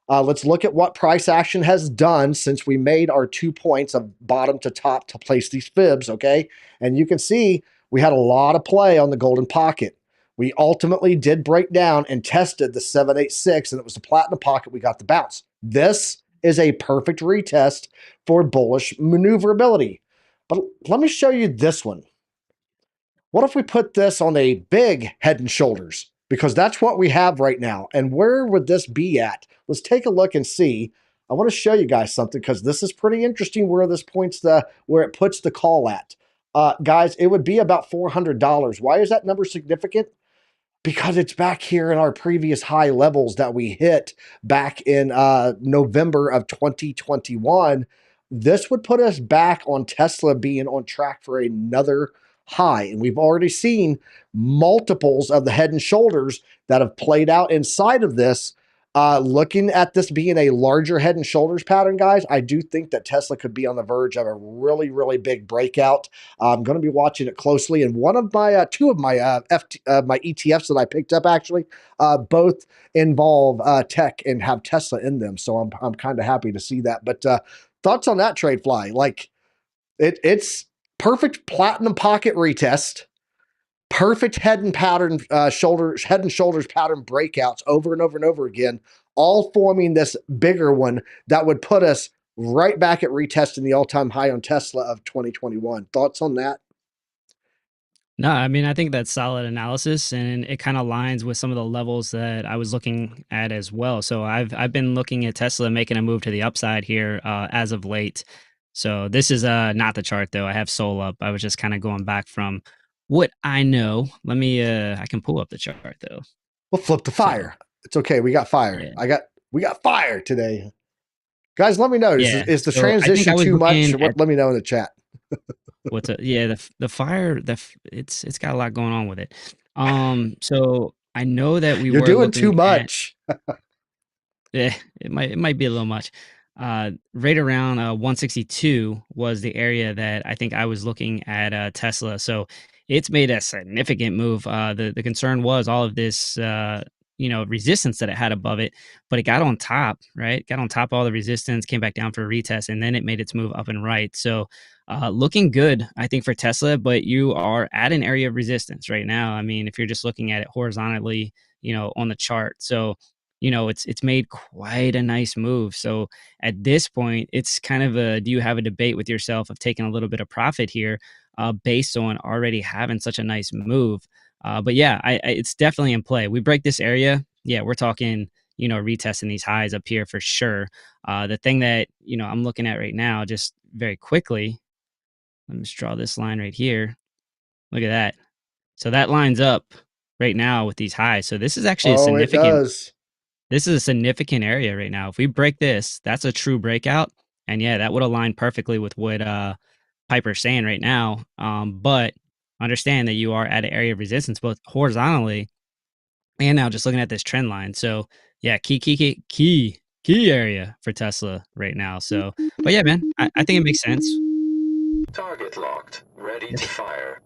Speaker 1: Let's look at what price action has done since we made our 2 points of bottom to top to place these fibs. Okay. And you can see we had a lot of play on the golden pocket. We ultimately did break down and tested the 786, and it was the platinum pocket. We got the bounce. This is a perfect retest for bullish maneuverability. But let me show you this one. What if we put this on a big head and shoulders? Because that's what we have right now. And where would this be at? Let's take a look and see. I want to show you guys something, because this is pretty interesting where this points where it puts the call at. Guys, it would be about $400. Why is that number significant? Because it's back here in our previous high levels that we hit back in November of 2021. This would put us back on Tesla being on track for another high. And we've already seen multiples of the head and shoulders that have played out inside of this Looking at this being a larger head and shoulders pattern, guys, I do think that Tesla could be on the verge of a really, really big breakout. I'm going to be watching it closely. And one of my, two of my my ETFs that I picked up actually, both involve tech and have Tesla in them. So I'm kind of happy to see that. But thoughts on that trade, Fly? Like it's perfect platinum pocket retest. Perfect head and shoulders pattern breakouts over and over and over again, all forming this bigger one that would put us right back at retesting the all-time high on Tesla of 2021. Thoughts on that?
Speaker 2: No, I mean, I think that's solid analysis, and it kind of aligns with some of the levels that I was looking at as well. So I've been looking at Tesla making a move to the upside here as of late. So this is not the chart though. I have Sol up. I was just kind of going back from what I know. Let me I can pull up the chart though.
Speaker 1: We'll flip the
Speaker 2: So
Speaker 1: fire. It's okay. We got fire.
Speaker 2: yeah.
Speaker 1: We got fire today. Guys, let me know.
Speaker 2: Yeah.
Speaker 1: Is the
Speaker 2: So I think
Speaker 1: transition
Speaker 2: I was
Speaker 1: too much?
Speaker 2: looking at
Speaker 1: Let me know in the chat.
Speaker 2: what's a yeah, the fire, it's got a lot going on with it. So I know that we
Speaker 1: You're
Speaker 2: were
Speaker 1: doing too
Speaker 2: looking at
Speaker 1: much.
Speaker 2: yeah, it might be a little much. Right around 162 was the area that I think I was looking at Tesla. So it's made a significant move. The concern was all of this resistance that it had above it, but it got on top, right? Got on top of all the resistance, came back down for a retest, and then it made its move up and right. So looking good, I think, for Tesla, but you are at an area of resistance right now. I mean, if you're just looking at it horizontally, on the chart. So it's made quite a nice move. So at this point, it's kind of do you have a debate with yourself of taking a little bit of profit here based on already having such a nice move? But yeah, it's definitely in play. We break this area. Yeah, we're talking, retesting these highs up here for sure. The thing that, I'm looking at right now, just very quickly, let me just draw this line right here. Look at that. So that lines up right now with these highs. So this is actually a
Speaker 1: Oh, it
Speaker 2: significant
Speaker 1: does.
Speaker 2: this is a significant area right now. If we break this, that's a true breakout. And yeah, that would align perfectly with what Piper's saying right now. But understand that you are at an area of resistance both horizontally and now just looking at this trend line. So yeah, key area for Tesla right now. So but yeah, man, I think it makes sense.
Speaker 4: Target locked. Ready to fire.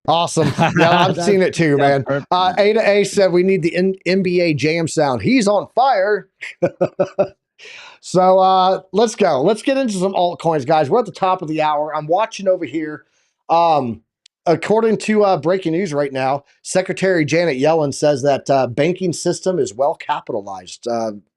Speaker 1: Awesome. Yeah, I've seen it too,
Speaker 3: Yeah,
Speaker 1: man.
Speaker 3: perfect.
Speaker 1: A to A said we need the NBA jam sound. He's on fire. So let's go. Let's get into some altcoins, guys. We're at the top of the hour. I'm watching over here. According to breaking news right now, Secretary Janet Yellen says that banking system is well capitalized.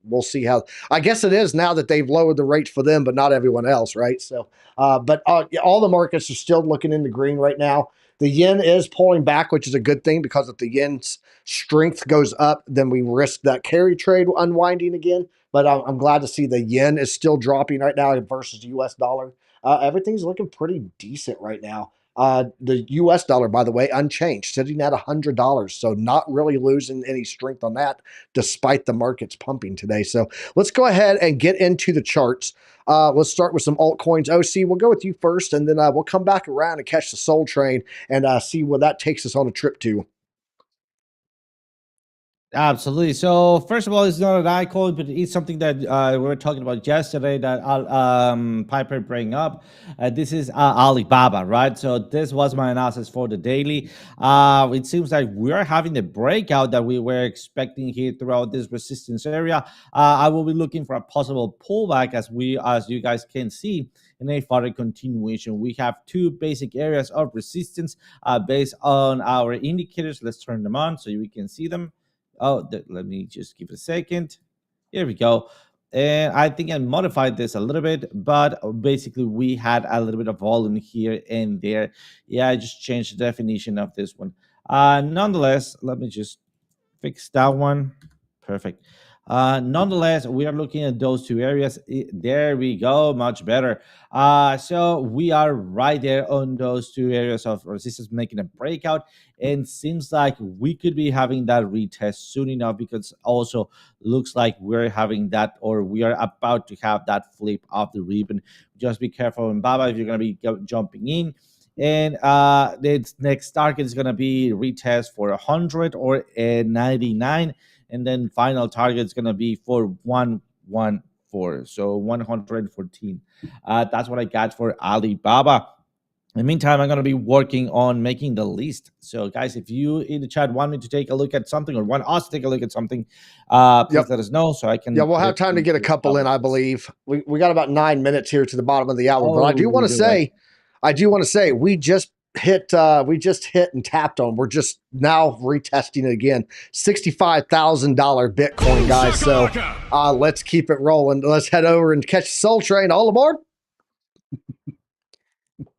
Speaker 1: We'll see how. I guess it is now that they've lowered the rates for them, but not everyone else, right? So, but all the markets are still looking in the green right now. The yen is pulling back, which is a good thing because if the yen's strength goes up, then we risk that carry trade unwinding again. But I'm glad to see the yen is still dropping right now versus the U.S. dollar. Everything's looking pretty decent right now. The U.S. dollar, by the way, unchanged, sitting at $100. So not really losing any strength on that, despite the markets pumping today. So let's go ahead and get into the charts. Let's start with some altcoins. OC, we'll go with you first, and then we'll come back around and catch the Soul Train and see where that takes us on a trip to.
Speaker 3: Absolutely. So first of all, it's not an icon, but it's something that we were talking about yesterday that Piper bring up. This is Alibaba, right? So this was my analysis for the daily. It seems like we are having the breakout that we were expecting here throughout this resistance area. I will be looking for a possible pullback as you guys can see in a further continuation. We have two basic areas of resistance based on our indicators. Let's turn them on so we can see them. Let me just give it a second. Here we go. And I think I modified this a little bit, but basically we had a little bit of volume here and there. Yeah, I just changed the definition of this one. Nonetheless, let me just fix that one. Perfect. Nonetheless, we are looking at those two areas. There we go, much better. So we are right there on those two areas of resistance, making a breakout, and seems like we could be having that retest soon enough because also looks like we're having that, or we are about to have that flip of the ribbon. Just be careful in Baba if you're going to be jumping in. and its next target is going to be retest for 100 or 99, and then final target is going to be for 114, so 114. That's what I got for Alibaba. In the meantime, I'm going to be working on making the list. So, guys, if you in the chat want me to take a look at something or want us to take a look at something, please let us know so I can.
Speaker 1: Yeah, we'll
Speaker 3: put
Speaker 1: have
Speaker 3: it
Speaker 1: time to get a
Speaker 3: into
Speaker 1: couple in, I
Speaker 3: topic list.
Speaker 1: believe. We got about 9 minutes here to the bottom of the hour, but I do
Speaker 3: Oh,
Speaker 1: want
Speaker 3: we
Speaker 1: to
Speaker 3: do, right?
Speaker 1: say we just hit and tapped on. We're just now retesting it again. $65,000 Bitcoin, guys. So let's keep it rolling. Let's head over and catch the Soul Train. All aboard.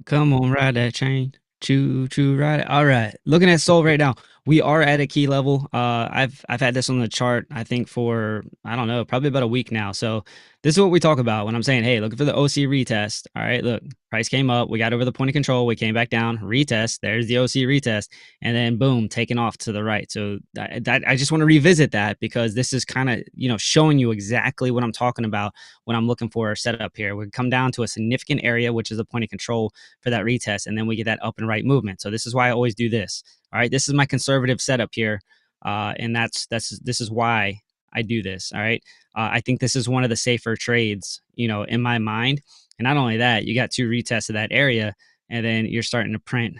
Speaker 2: Come on, ride that train. Choo choo ride it. All right. Looking at Soul right now. We are at a key level. I've had this on the chart, I think, for I don't know, probably about a week now. So this is what we talk about when I'm saying, hey, looking for the OC retest. All right, look, price came up, we got over the point of control, we came back down, retest. There's the OC retest, and then boom, taking off to the right. So I just want to revisit that because this is kind of showing you exactly what I'm talking about when I'm looking for a setup here. We come down to a significant area, which is the point of control for that retest, and then we get that up and right movement. So this is why I always do this. All right, this is my conservative setup here, and this is why I do this. All right, I think this is one of the safer trades, in my mind. And not only that, you got 2 retests of that area, and then you're starting to print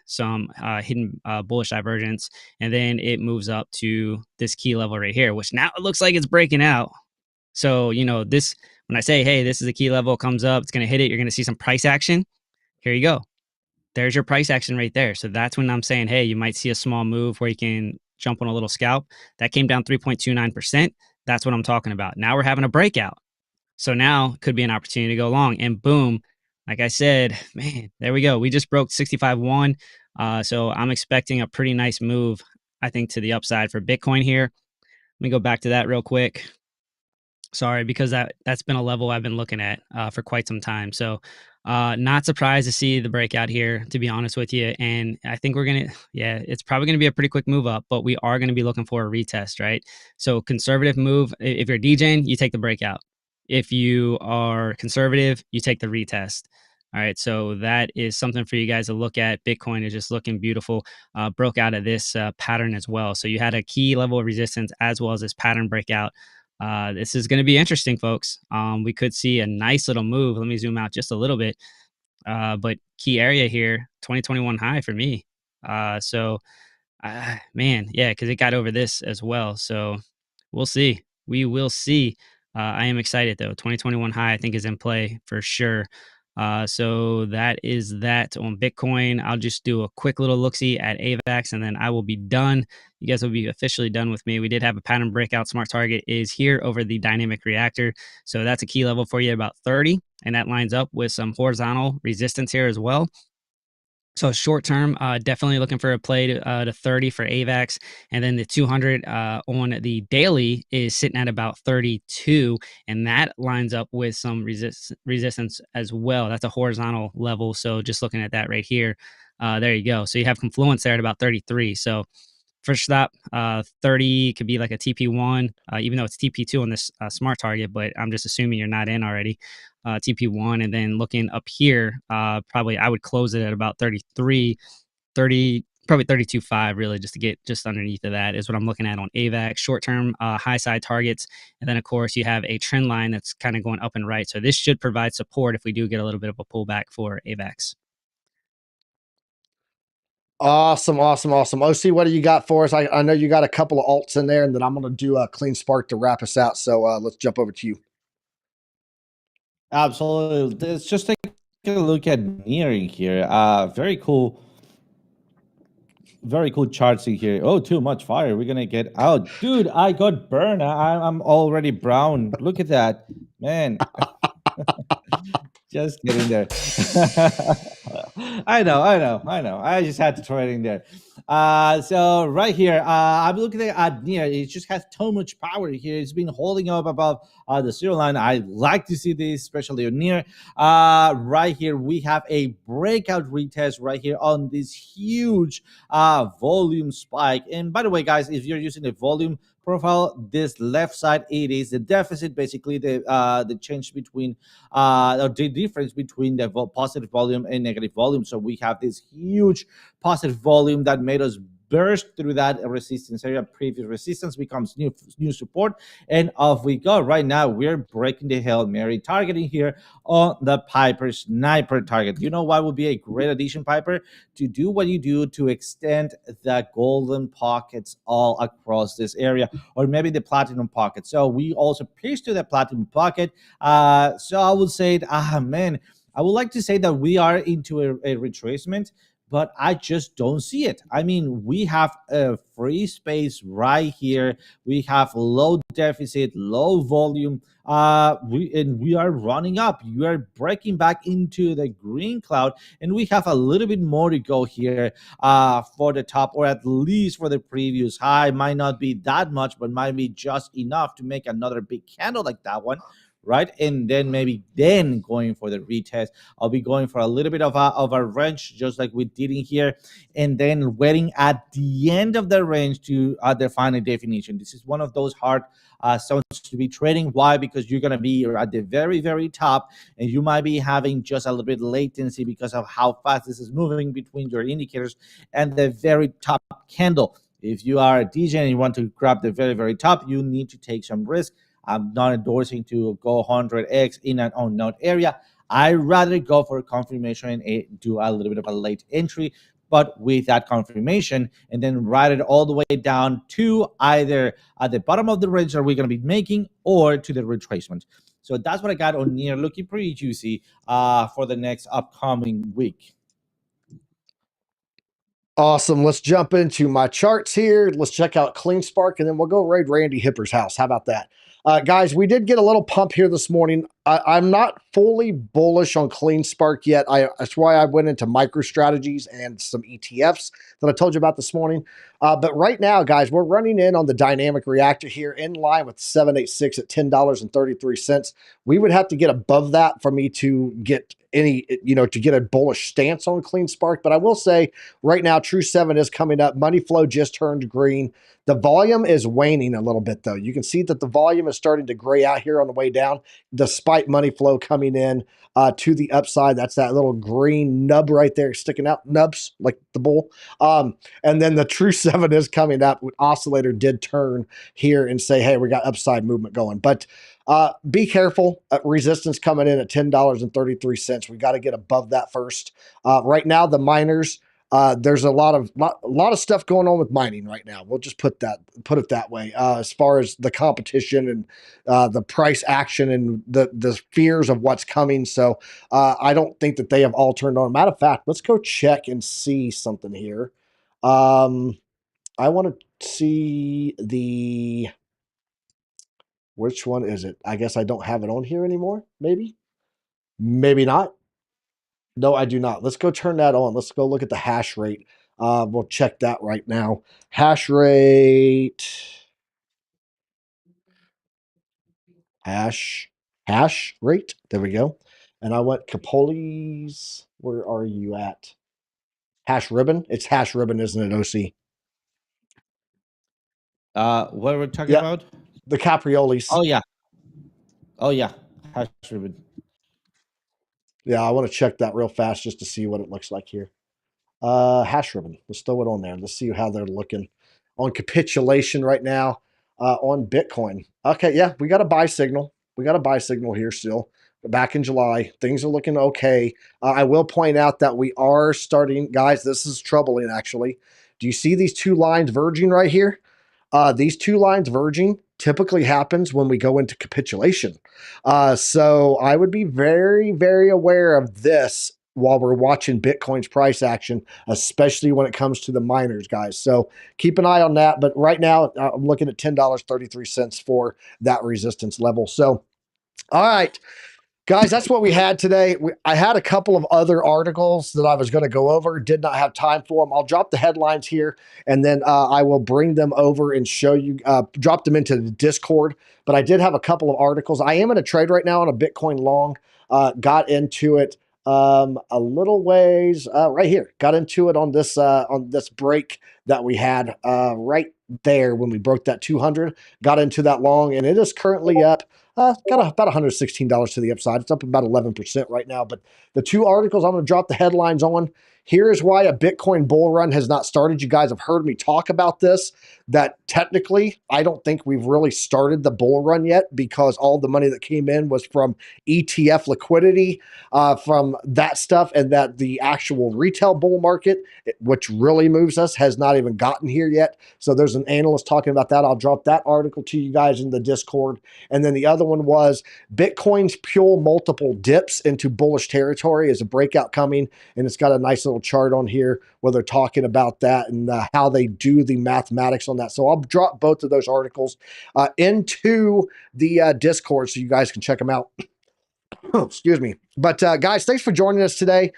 Speaker 2: some hidden bullish divergence, and then it moves up to this key level right here, which now it looks like it's breaking out. So this when I say, hey, this is a key level, comes up, it's going to hit it, you're going to see some price action. Here you go. There's your price action right there. So that's when I'm saying, hey, you might see a small move where you can jump on a little scalp. That came down 3.29%. That's what I'm talking about. Now we're having a breakout. So now could be an opportunity to go long. And boom, like I said, man, there we go. We just broke 65.1. So I'm expecting a pretty nice move, I think, to the upside for Bitcoin here. Let me go back to that real quick. Sorry, because that's been a level I've been looking at for quite some time. So not surprised to see the breakout here, to be honest with you. And I think it's probably going to be a pretty quick move up, but we are going to be looking for a retest, right? So conservative move, if you're DJing, you take the breakout. If you are conservative, you take the retest. All right, so that is something for you guys to look at. Bitcoin is just looking beautiful. Broke out of this pattern as well. So you had a key level of resistance as well as this pattern breakout. This is going to be interesting, folks. We could see a nice little move. Let me zoom out just a little bit. But key area here, 2021 high for me. Man, yeah, because it got over this as well. So we'll see. We will see. I am excited though. 2021 high, I think, is in play for sure. So that is that on Bitcoin. I'll just do a quick little look-see at AVAX, and then I will be done. You guys will be officially done with me. We did have a pattern breakout. Smart target is here over the dynamic reactor. So that's a key level for you, about 30. And that lines up with some horizontal resistance here as well. So short term, definitely looking for a play to 30 for AVAX. And then the 200 on the daily is sitting at about 32. And that lines up with some resistance as well. That's a horizontal level. So just looking at that right here, there you go. So you have confluence there at about 33. So first stop, 30 could be like a TP1, even though it's TP2 on this smart target, but I'm just assuming you're not in already. TP1, and then looking up here, probably I would close it at about 33, 30, probably 32.5 really, just to get just underneath of that is what I'm looking at on AVAX. Short-term high side targets, and then of course you have a trend line that's kind of going up and right. So this should provide support if we do get a little bit of a pullback for AVAX.
Speaker 1: Awesome. OC, what do you got for us? I know you got a couple of alts in there, and then I'm going to do a clean spark to wrap us out. So let's jump over to you.
Speaker 3: Absolutely. Let's just take a look at nearing here. Very cool. Very cool charts in here. Oh, too much fire. We're gonna get out, dude. I got burned. I'm already brown. Look at that, man. Just getting there. I know. I just had to throw it in there. So right here, I'm looking at near. It just has too much power here. It's been holding up above the zero line. I like to see this, especially on near. Right here, we have a breakout retest right here on this huge volume spike. And by the way, guys, if you're using the volume profile. This left side, it is the deficit, basically the change between or the difference between the positive volume and negative volume. So we have this huge positive volume that made us burst through that resistance area. Previous resistance becomes new support, and off we go. Right now we're breaking the Hail Mary, targeting here on the Piper Sniper target. You know what would be a great addition, Piper? To do what you do to extend the golden pockets all across this area, or maybe the platinum pocket. So we also pierced to the platinum pocket. So I would say, man, I would like to say that we are into a retracement, but I just don't see it. I mean, we have a free space right here. We have low deficit, low volume. We are running up. You are breaking back into the green cloud, and we have a little bit more to go here for the top, or at least for the previous high. Might not be that much, but might be just enough to make another big candle like that one, right? And then maybe then going for the retest. I'll be going for a little bit of a range, just like we did in here, and then waiting at the end of the range to define a definition. This is one of those hard zones to be trading. Why? Because you're going to be at the very, very top, and you might be having just a little bit latency because of how fast this is moving between your indicators and the very top candle. If you are a DJ and you want to grab the very, very top, you need to take some risk. I'm not endorsing to go 100x in an unknown area. I rather go for a confirmation and do a little bit of a late entry, but with that confirmation, and then ride it all the way down to either at the bottom of the range that we're going to be making, or to the retracement. So that's what I got on near, looking pretty juicy for the next upcoming week.
Speaker 1: Awesome. Let's jump into my charts here. Let's check out Clean Spark, and then we'll go raid Randy Hipper's house. How about that? Guys, we did get a little pump here this morning. I'm not fully bullish on Clean Spark yet. That's why I went into MicroStrategies and some ETFs that I told you about this morning. But right now, guys, we're running in on the dynamic reactor here in line with 786 at $10.33. We would have to get above that for me to get any, to get a bullish stance on Clean Spark. But I will say right now, True 7 is coming up. Money flow just turned green. The volume is waning a little bit, though. You can see that the volume is starting to gray out here on the way down, despite money flow coming in to the upside. That's that little green nub right there sticking out, nubs like the bull. And then the True 7 is coming up. Oscillator did turn here and say, hey, we got upside movement going. But be careful. Resistance coming in at $10.33. We got to get above that first. Right now, the miners, there's a lot of stuff going on with mining right now. We'll just put it that way. As far as the competition and the price action and the fears of what's coming. So I don't think that they have all turned on. Matter of fact, let's go check and see something here. I want to see which one is it? I guess I don't have it on here anymore. Maybe not. No, I do not. Let's go turn that on. Let's go look at the hash rate. We'll check that right now. Hash rate. Hash rate. There we go. And I went Capoli's. Where are you at? Hash ribbon. It's hash ribbon, isn't it, OC?
Speaker 3: What we're talking about?
Speaker 1: The Capriolis.
Speaker 3: Oh yeah, hash ribbon.
Speaker 1: Yeah, I want to check that real fast just to see what it looks like here. Hash ribbon. Let's throw it on there. Let's see how they're looking on capitulation right now on Bitcoin. Okay, yeah, we got a buy signal. We got a buy signal here still. Back in July, things are looking okay. I will point out that we are starting, guys, this is troubling actually. Do you see these two lines verging right here? These two lines verging typically happens when we go into capitulation. So I would be very, very aware of this while we're watching Bitcoin's price action, especially when it comes to the miners, guys. So keep an eye on that. But right now, I'm looking at $10.33 for that resistance level. So, all right. Guys, that's what we had today. I had a couple of other articles that I was going to go over. Did not have time for them. I'll drop the headlines here, and then I will bring them over and show you, drop them into the Discord. But I did have a couple of articles. I am in a trade right now on a Bitcoin long. Got into it a little ways right here. Got into it on this break that we had right there when we broke that 200, got into that long, and it is currently up. Got about $116 to the upside. It's up about 11% right now. But the two articles I'm going to drop the headlines on. Here is why a Bitcoin bull run has not started. You guys have heard me talk about this, that technically, I don't think we've really started the bull run yet because all the money that came in was from ETF liquidity, from that stuff, and that the actual retail bull market, which really moves us, has not even gotten here yet. So there's an analyst talking about that. I'll drop that article to you guys in the Discord. And then the other one was Bitcoin's pure multiple dips into bullish territory is a breakout coming. And it's got a nice little chart on here where they're talking about that and how they do the mathematics on that. So I'll drop both of those articles into the Discord so you guys can check them out. Excuse me. But guys, thanks for joining us today.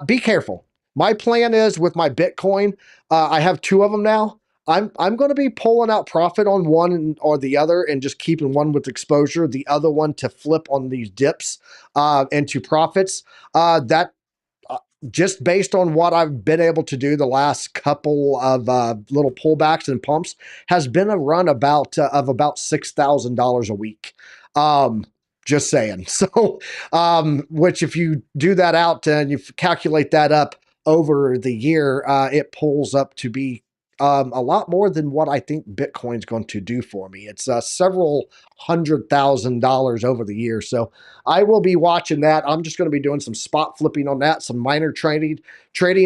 Speaker 1: Be careful. My plan is with my Bitcoin, I have two of them now. I'm going to be pulling out profit on one or the other and just keeping one with exposure, the other one to flip on these dips into profits. That just based on what I've been able to do the last couple of little pullbacks and pumps has been a run about of about $6,000 a week. Just saying. So, which if you do that out and you calculate that up over the year, it pulls up to be a lot more than what I think Bitcoin's going to do for me. It's several $100,000 over the year. So I will be watching that. I'm just going to be doing some spot flipping on that, some minor trading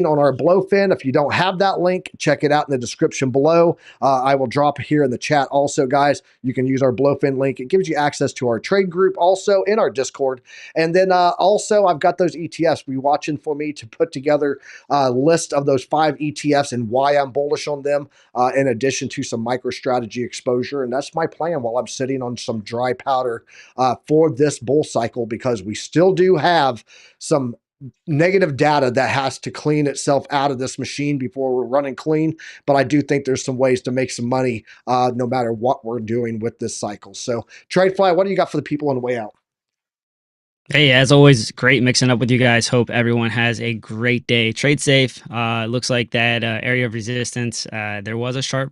Speaker 1: on our Blowfin. If you don't have that link, check it out in the description below. I will drop it here in the chat. Also, guys, you can use our Blowfin link. It gives you access to our trade group also in our Discord. And then also I've got those ETFs. Be watching for me to put together a list of those 5 ETFs and why I'm bullish on them, in addition to some MicroStrategy exposure. And that's my plan while I'm sitting on some dry powder for this bull cycle, because we still do have some negative data that has to clean itself out of this machine before we're running clean. But I do think there's some ways to make some money no matter what we're doing with this cycle. So TradeFly, what do you got for the people on the way out?
Speaker 2: Hey, as always, great mixing up with you guys. Hope everyone has a great day. Trade safe. Looks like that area of resistance, there was a sharp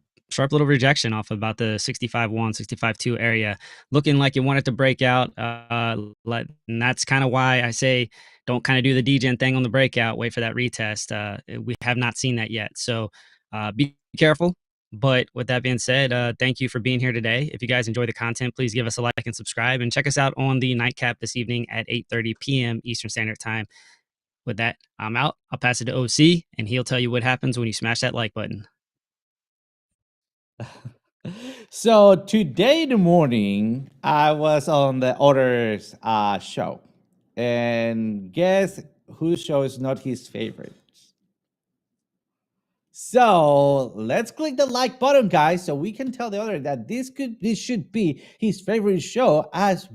Speaker 2: little rejection off about the 65.1, 65.2 area, looking like it wanted to break out. And that's kind of why I say don't kind of do the degen thing on the breakout. Wait for that retest. We have not seen that yet. So be careful. But with that being said, thank you for being here today. If you guys enjoy the content, please give us a like and subscribe, and check us out on the Nightcap this evening at 8:30 p.m. Eastern Standard Time. With that, I'm out. I'll pass it to OC, and he'll tell you what happens when you smash that like button.
Speaker 3: So today in the morning, I was on the Others show, and guess whose show is not his favorite? So let's click the like button, guys, so we can tell the other that this should be his favorite show, as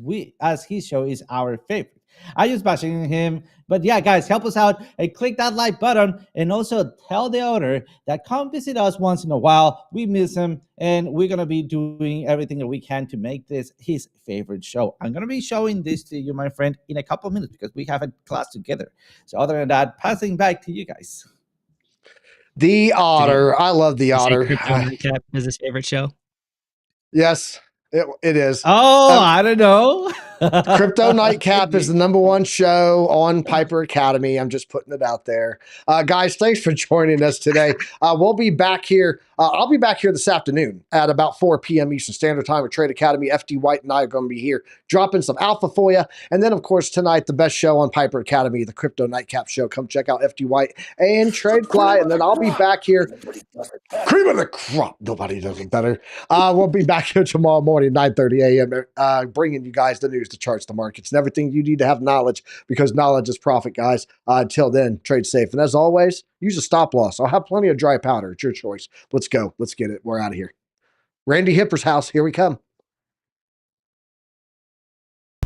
Speaker 3: his show is our favorite. I just bashing him, but yeah, guys, help us out and click that like button, and also tell the other that come visit us once in a while. We miss him, and we're gonna be doing everything that we can to make this his favorite show. I'm gonna be showing this to you, my friend, in a couple of minutes because we have a class together. So other than that, passing back to you guys.
Speaker 1: The Otter. I love the Otter.
Speaker 2: Crypto Nightcap is his favorite show.
Speaker 1: Yes, it is.
Speaker 3: Oh, I don't know.
Speaker 1: Crypto Nightcap is the #1 show on Piper Academy. I'm just putting it out there. Guys, thanks for joining us today. We'll be back here. I'll be back here this afternoon at about 4 p.m. Eastern Standard Time with Trade Academy. FD White and I are going to be here dropping some alpha for you. And then, of course, tonight, the best show on Piper Academy, the Crypto Nightcap show. Come check out FD White and TradeFly. And then I'll be back here. Cream of the crop. Nobody does it better. We'll be back here tomorrow morning, 9:30 a.m., bringing you guys the news, the charts, the markets, and everything you need to have knowledge, because knowledge is profit, guys. Until then, trade safe. And as always, use a stop loss. I'll have plenty of dry powder. It's your choice. Let's go. Let's get it. We're out of here. Randy Hipper's house. Here we come.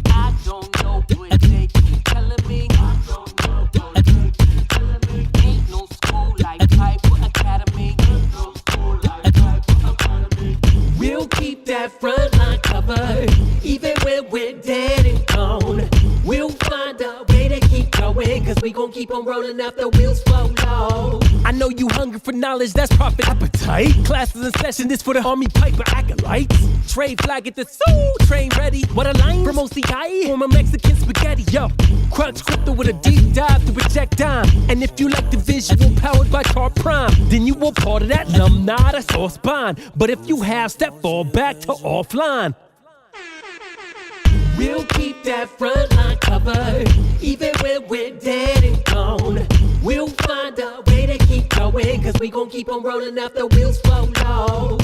Speaker 5: I don't know what they keep telling me. I don't know what they keep telling me. Ain't no school like Piper Academy. Ain't no school like Piper Academy. We'll keep that front line covered, even when we're dead and gone. We'll find a way to keep going. going, cause we gon' keep on rolling after wheels flow low.
Speaker 6: I know you hungry for knowledge, that's profit appetite. Classes in session, this for the Army Piper acolytes. Trade flag at the soul, train ready. What a line from OCI, former Mexican spaghetti. Yo, crunch crypto with a deep dive to reject dime. And if you like the visual powered by Car Prime, then you were part of that numb, not a sore spine. But if you have step, fall back to offline.
Speaker 5: We'll keep that front line covered, even when we're dead and gone. We'll find a way to keep going, cause we gon' keep on rolling after wheels flow low.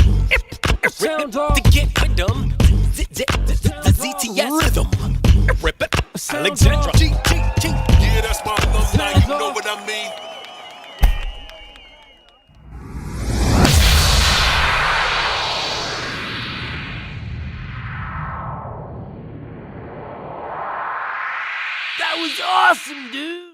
Speaker 6: Sound off. To get with them, the ZTS rhythm. Rip it, Alexandra.
Speaker 7: Yeah, that's my alumni, you know what I mean?
Speaker 6: That was awesome, dude.